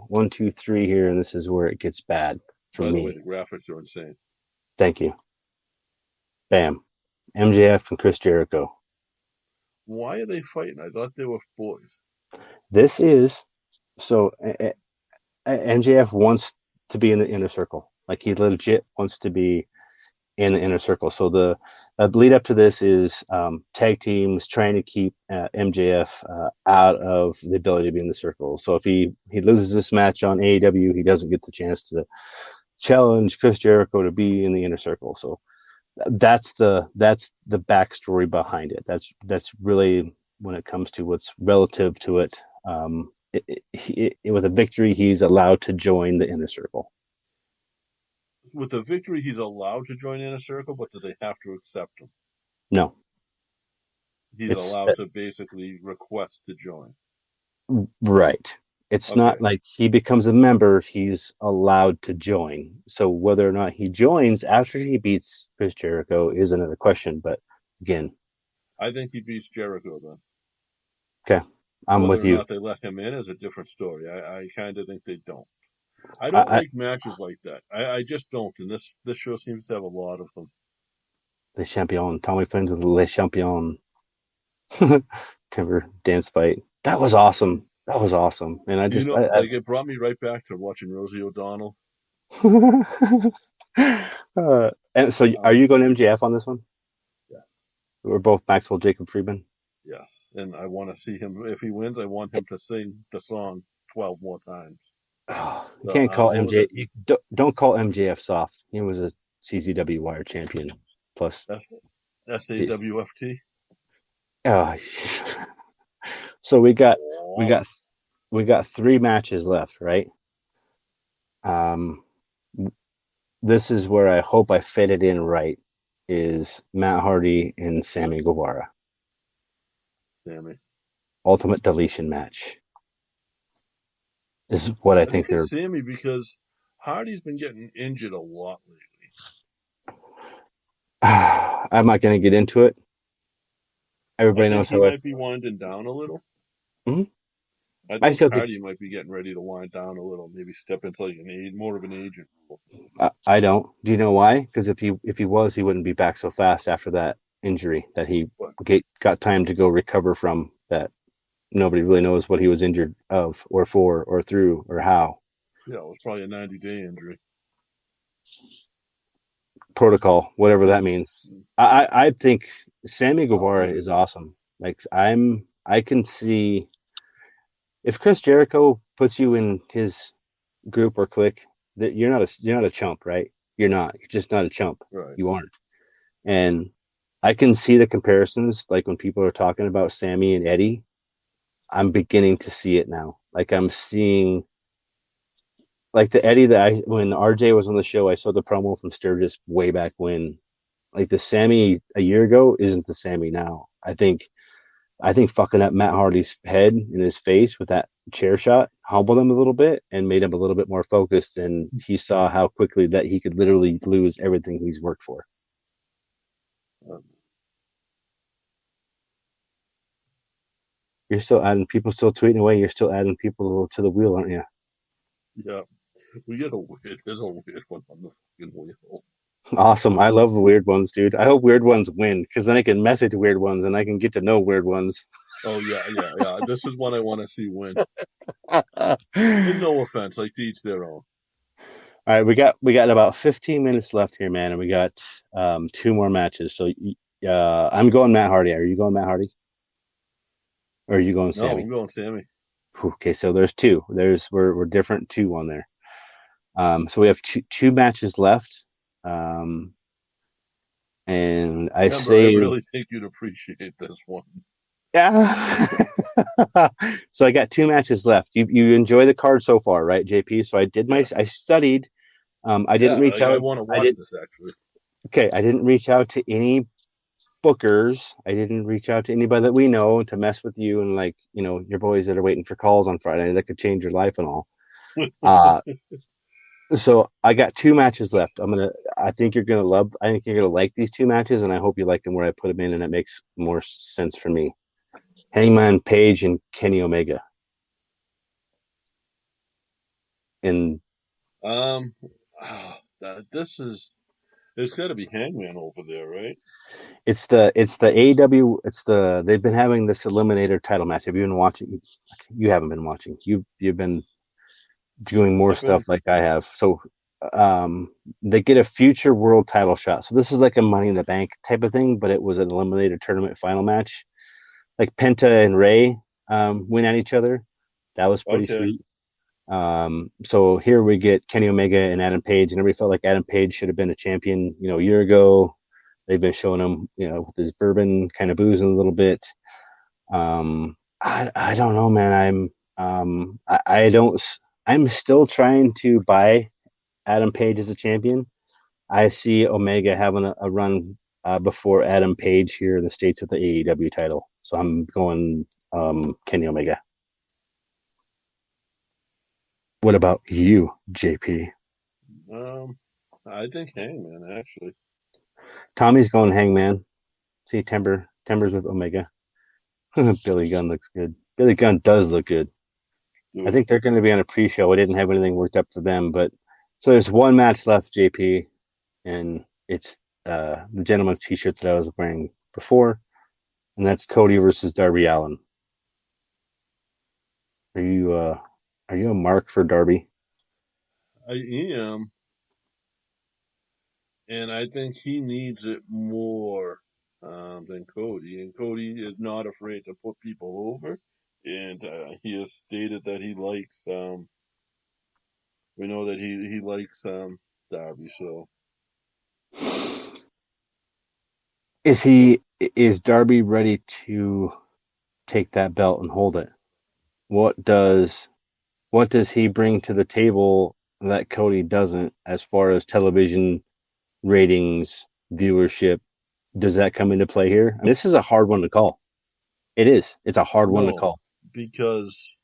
one, two, three here, and this is where it gets bad for By the way, me. the graphics are insane. Thank you. Bam. MJF and Chris Jericho. Why are they fighting? I thought they were boys. This is so MJF wants to be in the inner circle. Like he legit wants to be in the inner circle. So the lead up to this is tag teams trying to keep MJF out of the ability to be in the circle. So if he loses this match on AEW, he doesn't get the chance to challenge Chris Jericho to be in the inner circle. So that's the backstory behind it. That's really when it comes to what's relative to it. With a victory, he's allowed to join the inner circle. With the victory, he's allowed to join Inner Circle, but do they have to accept him? No, He's it's allowed to basically request to join. right. It's Okay. not like he becomes a member, he's allowed to join. So whether or not he joins after he beats Chris Jericho is another question. But again, I think he beats Jericho then. okay, I'm Whether with or you. not they let him in is a different story. I kind of think they don't. I don't like matches like that. I just don't. And this show seems to have a lot of them. Le Champion, Tommy Flynn's with Le Champion. Timber dance fight. That was awesome. That was awesome. And I just, like it brought me right back to watching Rosie O'Donnell. and so, are you going MJF on this one? Yes. We're both Maxwell Jacob Friedman. Yeah, and I want to see him. If he wins, I want him to sing the song 12 more times. Oh, you can't call MJ. You don't call MJF soft. He was a CZW Wire champion plus SAWFT. Oh, so we got 3 matches left, right? This is where I hope I fit it in right. Is Matt Hardy and Sammy Guevara. Sammy. Ultimate deletion match. Is what I think they're. Sammy, because Hardy's been getting injured a lot lately. I'm not going to get into it. Everybody knows he might be winding down a little. Mm-hmm. I think Hardy might be getting ready to wind down a little. Maybe step into like more of an agent. I don't. Do you know why? Because if he was, he wouldn't be back so fast after that injury that he got time to go recover from. That nobody really knows what he was injured of, or for, or through, or how. Yeah, it was probably a 90-day injury. Protocol, whatever that means. I think Sammy Guevara is awesome. Like I can see if Chris Jericho puts you in his group or clique, that you're not a chump, right? You're not. You're just not a chump. Right. You aren't. And I can see the comparisons, like when people are talking about Sammy and Eddie. I'm beginning to see it now. Like I'm seeing, like the Eddie when RJ was on the show, I saw the promo from Sturgis way back when. Like the Sammy a year ago isn't the Sammy now. I think fucking up Matt Hardy's head and his face with that chair shot humbled him a little bit and made him a little bit more focused. And he saw how quickly that he could literally lose everything he's worked for. You're still adding people, still tweeting away. You're still adding people to the wheel, aren't you? Yeah, there's a weird one on the fucking wheel. Awesome. I love the weird ones, dude. I hope weird ones win because then I can message weird ones and I can get to know weird ones. Oh yeah. This is one I want to see win. And no offense, like to each their own. All right, we got about 15 minutes left here, man, and we got 2 more matches. So I'm going Matt Hardy. Are you going Matt Hardy? Or are you going Sammy? No, I'm going Sammy. Okay, so there's 2. We're different 2 on there. So we have two matches left. And I really think you'd appreciate this one. Yeah. So I got 2 matches left. You enjoy the card so far, right, JP? So I did I studied. I didn't reach out. I want to watch this actually. Okay, I didn't reach out to any bookers. I didn't reach out to anybody that we know to mess with you and your boys that are waiting for calls on Friday that could change your life and all. So I got 2 matches left. I think you're gonna like these 2 matches, and I hope you like them where I put them in, and it makes more sense for me. Hangman Page and Kenny Omega. And this is It's got to be Hangman over there, right? It's the AEW. They've been having this Eliminator title match. Have you been watching? You haven't been watching. You've been doing more I've been. stuff like I have. So they get a future world title shot. So this is like a Money in the Bank type of thing, but it was an Eliminator tournament final match. Like Penta and Ray win at each other. That was pretty Okay. sweet. So here we get Kenny Omega and Adam Page, and everybody felt like Adam Page should have been a champion, a year ago. They've been showing him, with his bourbon kind of boozing a little bit. I don't know, man. I'm still trying to buy Adam Page as a champion. I see Omega having a run before Adam Page here in the States with the AEW title. So I'm going Kenny Omega. What about you, JP? I think Hangman actually. Tommy's going Hangman. See, Timber's with Omega. Billy Gunn looks good. Billy Gunn does look good. I Dude, think they're going to be on a pre-show. I didn't have anything worked up for them, but so there's one match left, JP, and it's the gentleman's T-shirt that I was wearing before, and that's Cody versus Darby Allin. Are you a mark for Darby? I am, and I think he needs it more than Cody. And Cody is not afraid to put people over, and he has stated that he likes. We know that he likes Darby. So Is Darby ready to take that belt and hold it? What does he bring to the table that Cody doesn't as far as television ratings, viewership? Does that come into play here? I mean, this is a hard one to call. It is. It's a hard one to no, call. because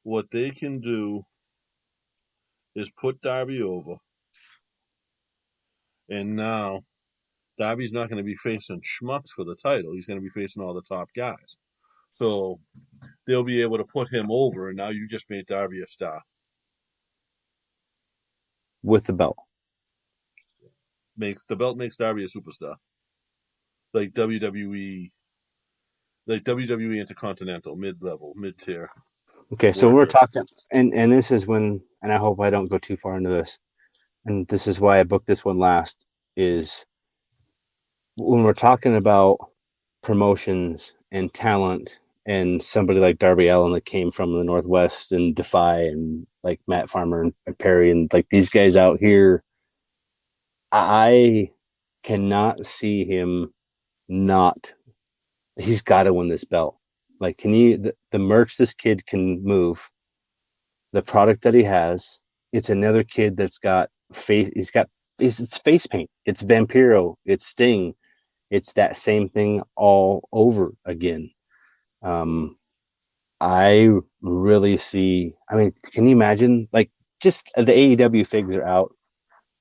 what they can do is put Darby over, and now Darby's not going to be facing schmucks for the title. He's going to be facing all the top guys. So they'll be able to put him over, and now you just made Darby a star. With the belt. Makes the belt makes Darby a superstar, like WWE, like WWE Intercontinental, mid level, mid tier Okay, so we're worker. talking, and this is when, and I hope I don't go too far into this, and this is why I booked this one last, is when we're talking about promotions and talent and somebody like Darby Allin that came from the Northwest and Defy and like Matt Farmer and Perry and like these guys out here, I cannot see him not. He's got to win this belt. Like, can you the merch this kid can move, the product that he has? It's another kid that's got face. It's face paint. It's Vampiro. It's Sting. It's that same thing all over again. I really see. I mean, can you imagine? Like, just the AEW figs are out.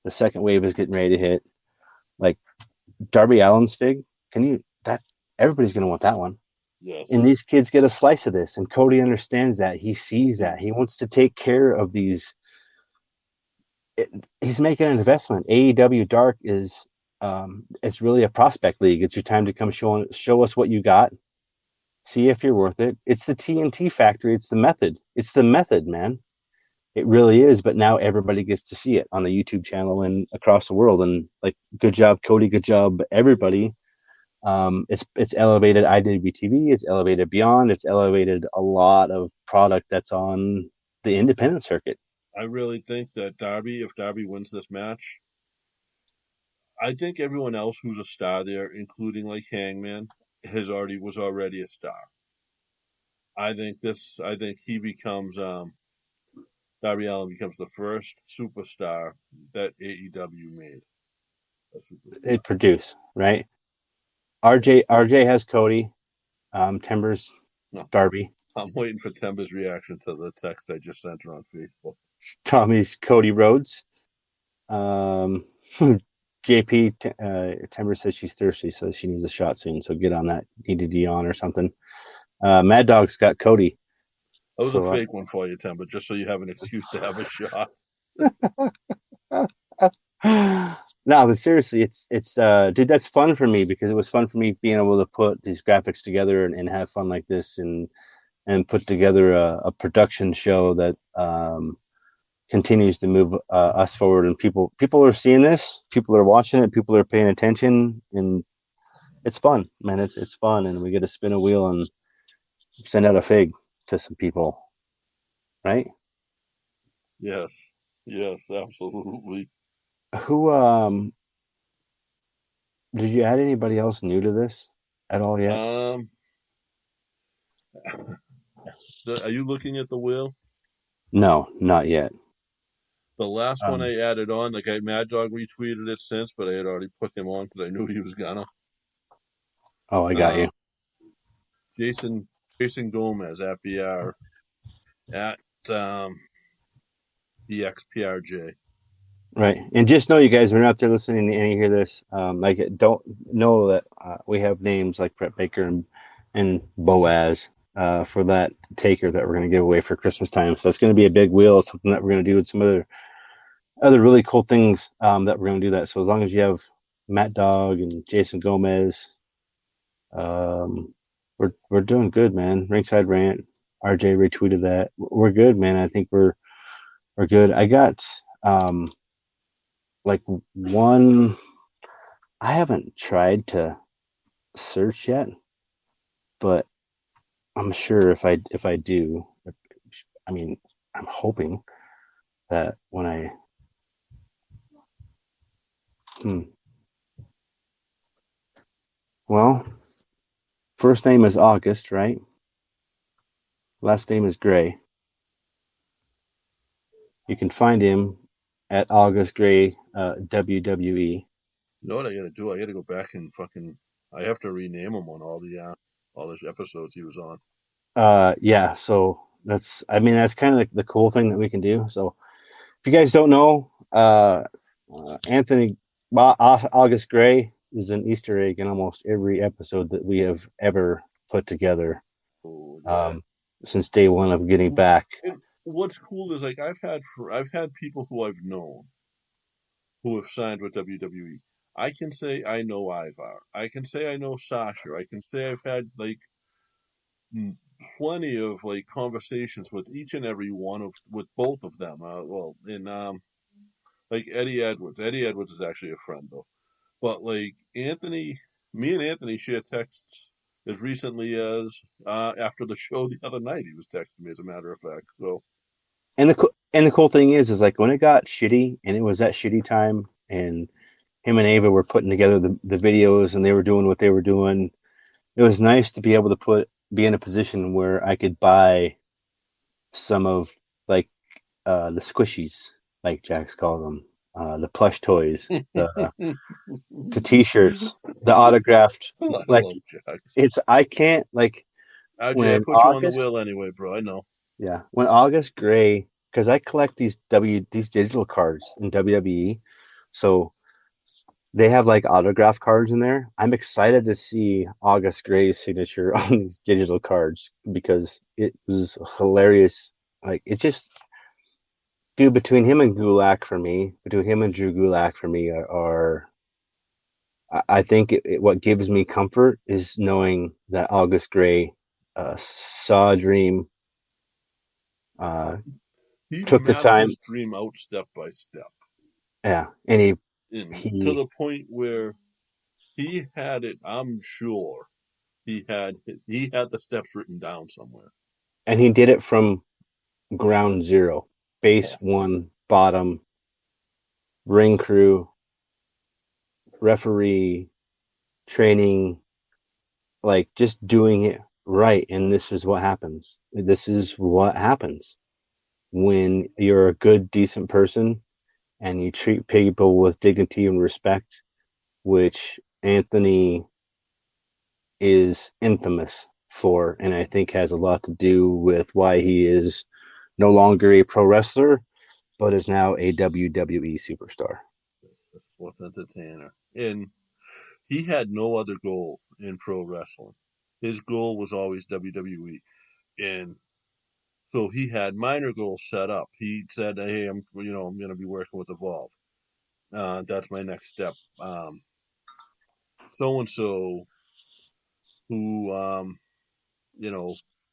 The second wave is getting ready to hit. Like Darby Allin's fig. Can you that? Everybody's gonna want that one. And Yes, these kids get a slice of this, and Cody understands that. He sees that. He wants to take care of these. He's making an investment. AEW Dark is it's really a prospect league. It's your time to come show us what you got. See if you're worth it. It's the TNT factory. It's the method. It's the method, man. It really is. But now everybody gets to see it on the YouTube channel and across the world. And like, good job, Cody. Good job, everybody. It's elevated IWTV. It's elevated Beyond. It's elevated a lot of product that's on the independent circuit. I really think that Darby, if Darby wins this match, I think everyone else who's a star there, including like Hangman, was already a star. I think he becomes Darby Allin becomes the first superstar that AEW made a superstar. It produce right. RJ has Cody. Timbers No, Darby. I'm waiting for Temba's reaction to the text I just sent her on Facebook. Tommy's Cody Rhodes. JP Timber says she's thirsty, so she needs a shot soon. So get on that EDD on or something. Mad Dog's got Cody. That was a So fake one for you, Temba, just so you have an excuse to have a shot. No, but seriously, it's dude, that's fun for me because it was fun for me being able to put these graphics together and have fun like this and put together a production show that continues to move us forward. And people are seeing this, people are watching it, people are paying attention, and it's fun, man. It's fun, and we get to spin a wheel and send out a fig to some people, right? Yes, yes, absolutely. Who did you add anybody else new to this at all yet? Um, are you looking at the wheel? No, not yet. The last one Um, I added on, like Mad Dog retweeted it since, but I had already put him on because I knew he was gonna. oh, I got Um, you. Jason Gomez at BR at um, BXPRJ. Right. And just know, you guys, when you're out there listening and you hear this, like, don't know that we have names like Brett Baker and Boaz for that taker that we're going to give away for Christmas time. So it's going to be a big wheel, something that we're going to do with some other really cool things that we're going to do that. So as long as you have Matt Dog and Jason Gomez, um, we're doing good, man. Ringside Rant, RJ retweeted that. We're good, man. I think we're good. I got like one. I haven't tried to search yet, but I'm sure if I do, I mean, I'm hoping that when I hmm, well, first name is August, right? Last name is Gray. You can find him at August Gray WWE. You know what I gotta do? I gotta go back and fucking. I have to rename him on all the episodes he was on. Yeah, so that's kind of like the cool thing that we can do. So if you guys don't know, Anthony August Gray is an Easter egg in almost every episode that we have ever put together Oh yeah. um, since day one of getting back. And what's cool is like I've had people who I've known who have signed with WWE. I can say I know Ivar. I can say I know Sasha. I can say I've had like mm, plenty of like conversations with each and every one of with both of them. Well, in like Eddie Edwards. Eddie Edwards is actually a friend though. But like Anthony, me and Anthony share texts as recently as after the show the other night. He was texting me, as a matter of fact. So And the cool thing is like when it got shitty and it was that shitty time, and him and Ava were putting together the videos and they were doing what they were doing. It was nice to be able to be in a position where I could buy some of like the squishies, like Jax called them, the plush toys, the t-shirts, the autographed. I Like love Jax. it's I can't like RJ, I when put you on the August, wheel anyway, bro. I know. yeah, when August Gray, because I collect these digital cards in WWE, so they have like autograph cards in there. I'm excited to see August Gray's signature on these digital cards because it was hilarious. Like it just, dude, between him and Gulak for me, between him and Drew Gulak for me are I think what gives me comfort is knowing that August Gray saw a dream, uh, He took the mapped time, this dream out step by step, yeah, and and to he the point where he had it. I'm sure he had the steps written down somewhere. he did it from ground zero, base Oh, one, bottom, ring crew, referee, training, like just doing it right. And this is what happens. This is what happens when you're a good, decent person and you treat people with dignity and respect, which Anthony is infamous for, and I think has a lot to do with why he is no longer a pro wrestler, but is now a WWE superstar. a sports entertainer, and he had no other goal in pro wrestling. His goal was always WWE, and so he had minor goals set up. He said, "Hey, I'm going to be working with Evolve." That's my next step. So and so who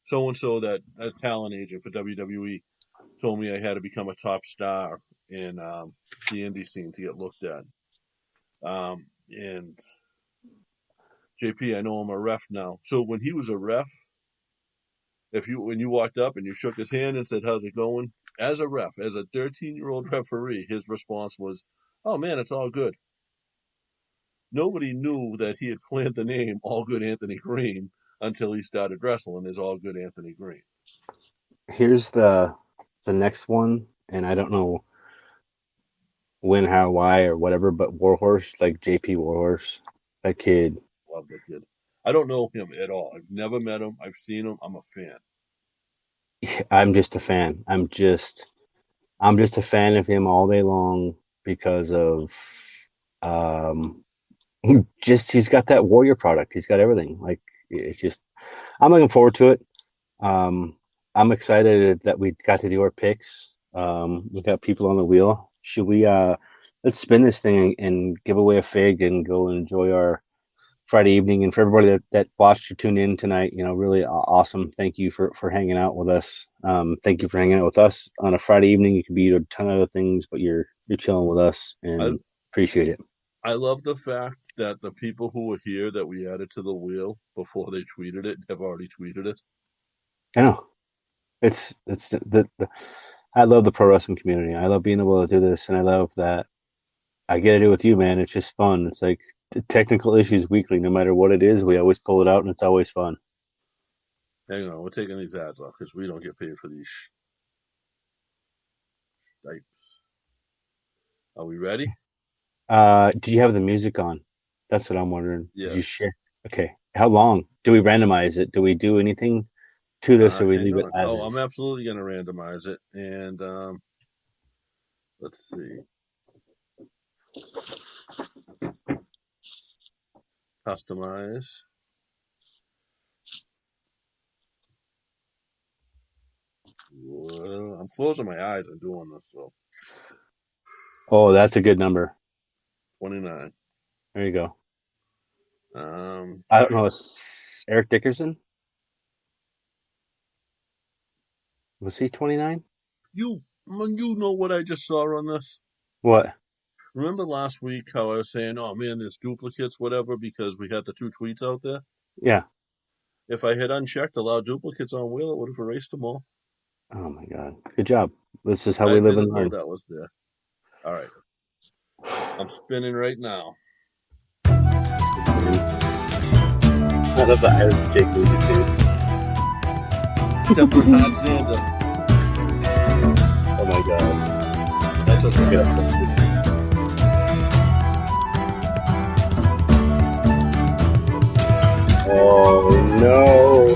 so and so that a talent agent for WWE told me I had to become a top star in the indie scene to get looked at. And JP, I know I'm a ref now. So when he was a ref, when you walked up and you shook his hand and said, "How's it going?" As a ref, as a 13-year-old referee, his response was, "Oh man, it's all good." Nobody knew that he had planned the name All Good Anthony Green until he started wrestling as All Good Anthony Green. Here's the next one, and I don't know when, how, why, or whatever, but Warhorse, like JP Warhorse, that kid. Love that kid. I don't know him at all. I've never met him. I've seen him. I'm a fan. I'm just a fan. I'm just a fan of him all day long because of um he's got that warrior product. He's got everything. Like it's just I'm looking forward to it. I'm excited that we got to do our picks. We got people on the wheel. Should we let's spin this thing and give away a fig and go and enjoy our Friday evening? And for everybody that watched or tuned in tonight, really awesome. Thank you for hanging out with us. Thank you for hanging out with us on a Friday evening. You could be a ton of other things, but you're chilling with us I, and appreciate it. I love the fact that the people who were here that we added to the wheel before they tweeted it have already tweeted it. I know it's the I love the pro wrestling community. I love being able to do this, and I love that I get to do it with you, man. It's just fun. It's like the technical issues weekly, no matter what it is, we always pull it out, and it's always fun. Hang on, we're taking these ads off because we don't get paid for these types. Are we ready? Do you have the music on? That's what I'm wondering. Yeah. Did you share? Okay. How long? Do we randomize it? Do we do anything to this, or we Hang leave it on. as I'm is? absolutely going to randomize it. And let's see. Customize. Well, I'm closing my eyes and doing this. So Oh, that's a good number. 29. There you go. Um, I don't know. It's Eric Dickerson. Was he 29? you know what I just saw on this? What? Remember last week how I was saying, "Oh man, there's duplicates, whatever," because we had the two tweets out there. Yeah. If I had unchecked allow duplicates on wheel, it would have erased them all. Oh my God. Good job. This is how I we live and didn't know learn. that was there. All right, I'm spinning right now. I love the Irish Jake music too. Except for Hot Xander. Oh my God. That's okay. Get up, let's do it. Oh no.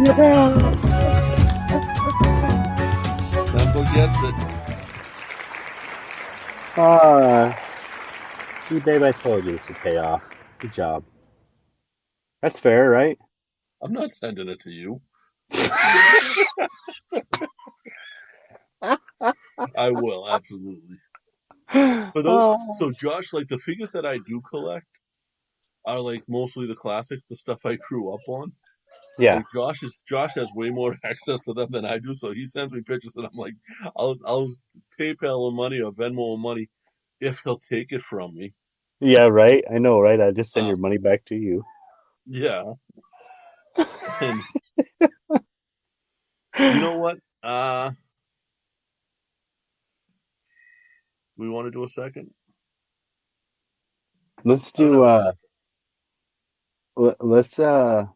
Yeah. Tempo gets it. See, babe, I told you this would pay off. Good job. That's fair, right? I'm not sending it to you. I will, absolutely. For those, so Josh, like the figures that I do collect are like mostly the classics, the stuff I grew up on. Yeah. Like Josh has way more access to them than I do, so he sends me pictures and I'm like, I'll PayPal him money or Venmo him money if he'll take it from me. Yeah, right. I know, right? I just send your Um, money back to you. yeah, and you know what? We want to do a second. Let's I don't do have a let's no,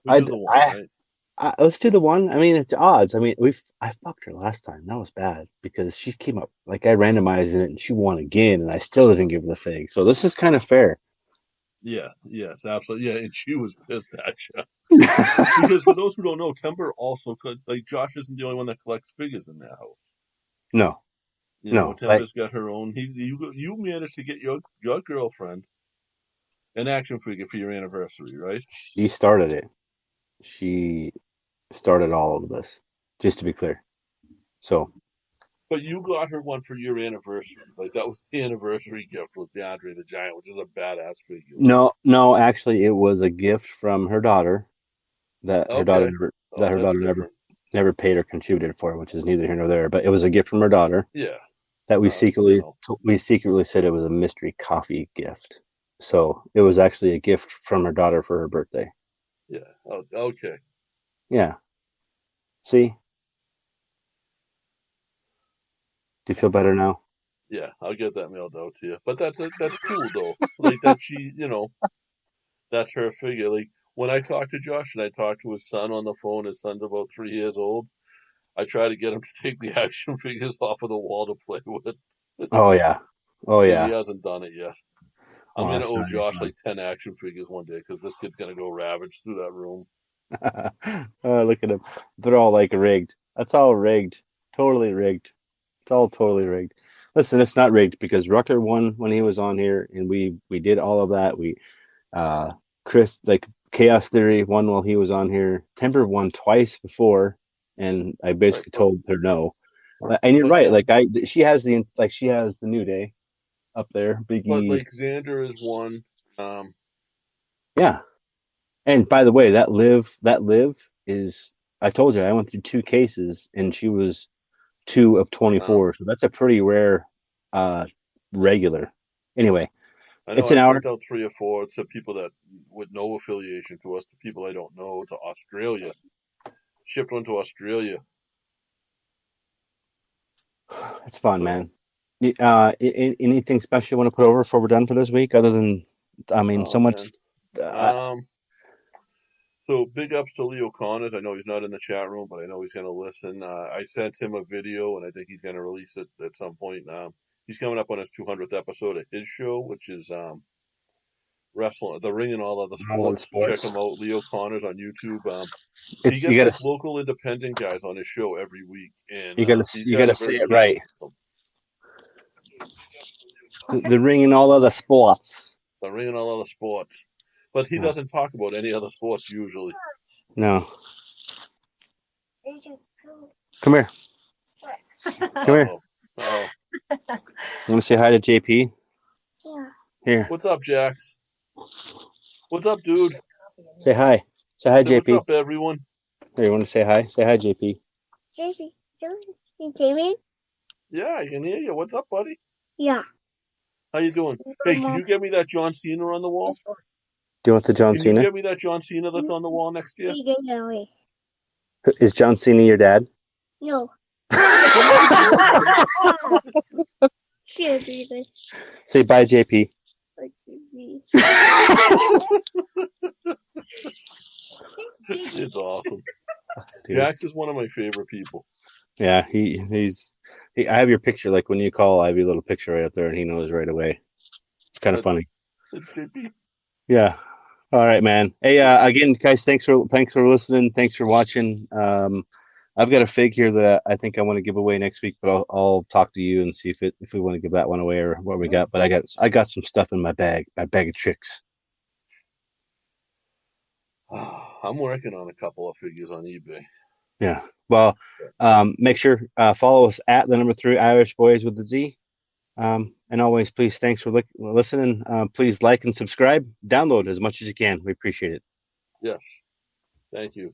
We do the one, right? let's do the one. I mean, it's odds. I mean, I fucked her last time. That was bad because she came up like I randomized it and she won again, and I still didn't give her the fig. So this is kind of fair. Yeah, yes, absolutely. Yeah, and she was pissed at you. Because for those who don't know, Timber also could, like, Josh isn't the only one that collects figures in their house. No, You know, no, like Timber's got her own. You managed to get your girlfriend an action figure for your anniversary, right? she started it. She started all of this. Just to be clear. So. But you got her one for your anniversary. Like that was the anniversary gift was the Andre the Giant, which is a badass figure. No, actually, it was a gift from her daughter that her daughter Okay. never that Oh, her that's daughter different. never paid or contributed for, which is neither here nor there. But it was a gift from her daughter Yeah. that You know. we secretly said it was a mystery coffee gift. So it was actually a gift from her daughter for her birthday. Yeah. Oh, okay. Yeah. See, do you feel better now? Yeah, I'll get that mailed out to you. But that's cool though. Like that she, that's her figure. Like when I talk to Josh and I talk to his son on the phone, his son's about 3 years old. I try to get him to take the action figures off of the wall to play with, Oh yeah. Oh and he yeah. hasn't done it yet. I'm Oh, gonna that's owe not any Josh like 10 action figures one day because this kid's gonna go ravage through that room. fun. Oh, look at them. They're all like rigged. That's all rigged. Totally rigged. It's all totally rigged. Listen, it's not rigged because Rucker won when he was on here, and we did all of that. Uh Chris, like Chaos Theory, won while he was on here. Timber won twice before, and I Right, basically told her no. And you're but right. yeah, She has the New Day up there, but Biggie. like Xander is one. Yeah. And by the way, that live is. I told you I went through two cases, and she was 2 of 24. So that's a pretty rare uh regular. Anyway, I know it's an I've hour. sent out 3 or 4 to people that with no affiliation to us, to people I don't know, to Australia. Shipped one to Australia. It's fun, So, man. Anything special you want to put over before we're done for this week? Other than, I mean, oh so much. man. Uh, Um, so big ups to Leo Connors. I know he's not in the chat room, but I know he's gonna listen. I sent him a video, and I think he's gonna release it at some point. He's coming up on his 200th episode of his show, which is wrestling, the ring, and all other all the sports. Check sports. him out, Leo Connors on YouTube. He It's gets like local independent guys on his show every week, and these you guys gotta are say very it right. candid. The ring and all other sports. The ring and all other sports, but he Yeah. doesn't talk about any other sports usually. No. Come here. Come here. Oh, oh, You want to say hi to JP? Yeah. Here. what's up, Jax? What's up, dude? Say hi. Say hi, Say what's JP. up, everyone. Here, you want to say hi? Say hi, JP. JP, you came in? Yeah, I can hear you. What's up, buddy? Yeah. How you doing? Hey, can you get me that John Cena on the wall? Do you want the John Can you Cena? get me that John Cena that's on the wall next to you? Is John Cena your dad? No. Can't do this. Say bye, JP. It's awesome. Dude. Jax is one of my favorite people. Yeah, I have your picture. Like when you call, I have your little picture right up there, and he knows right away. It's kind of funny. JP. Yeah. All right, man. Hey, again, guys, thanks for listening. Thanks for watching. I've got a fig here that I think I want to give away next week, but I'll talk to you and see if we want to give that one away or what we got. But I got some stuff in my bag of tricks. I'm working on a couple of figures on eBay. Yeah. Well, make sure follow us at the number 3 Irish Boys with the Z. And always, please, thanks for listening. Please like and subscribe. Download as much as you can. We appreciate it. Yes. Thank you.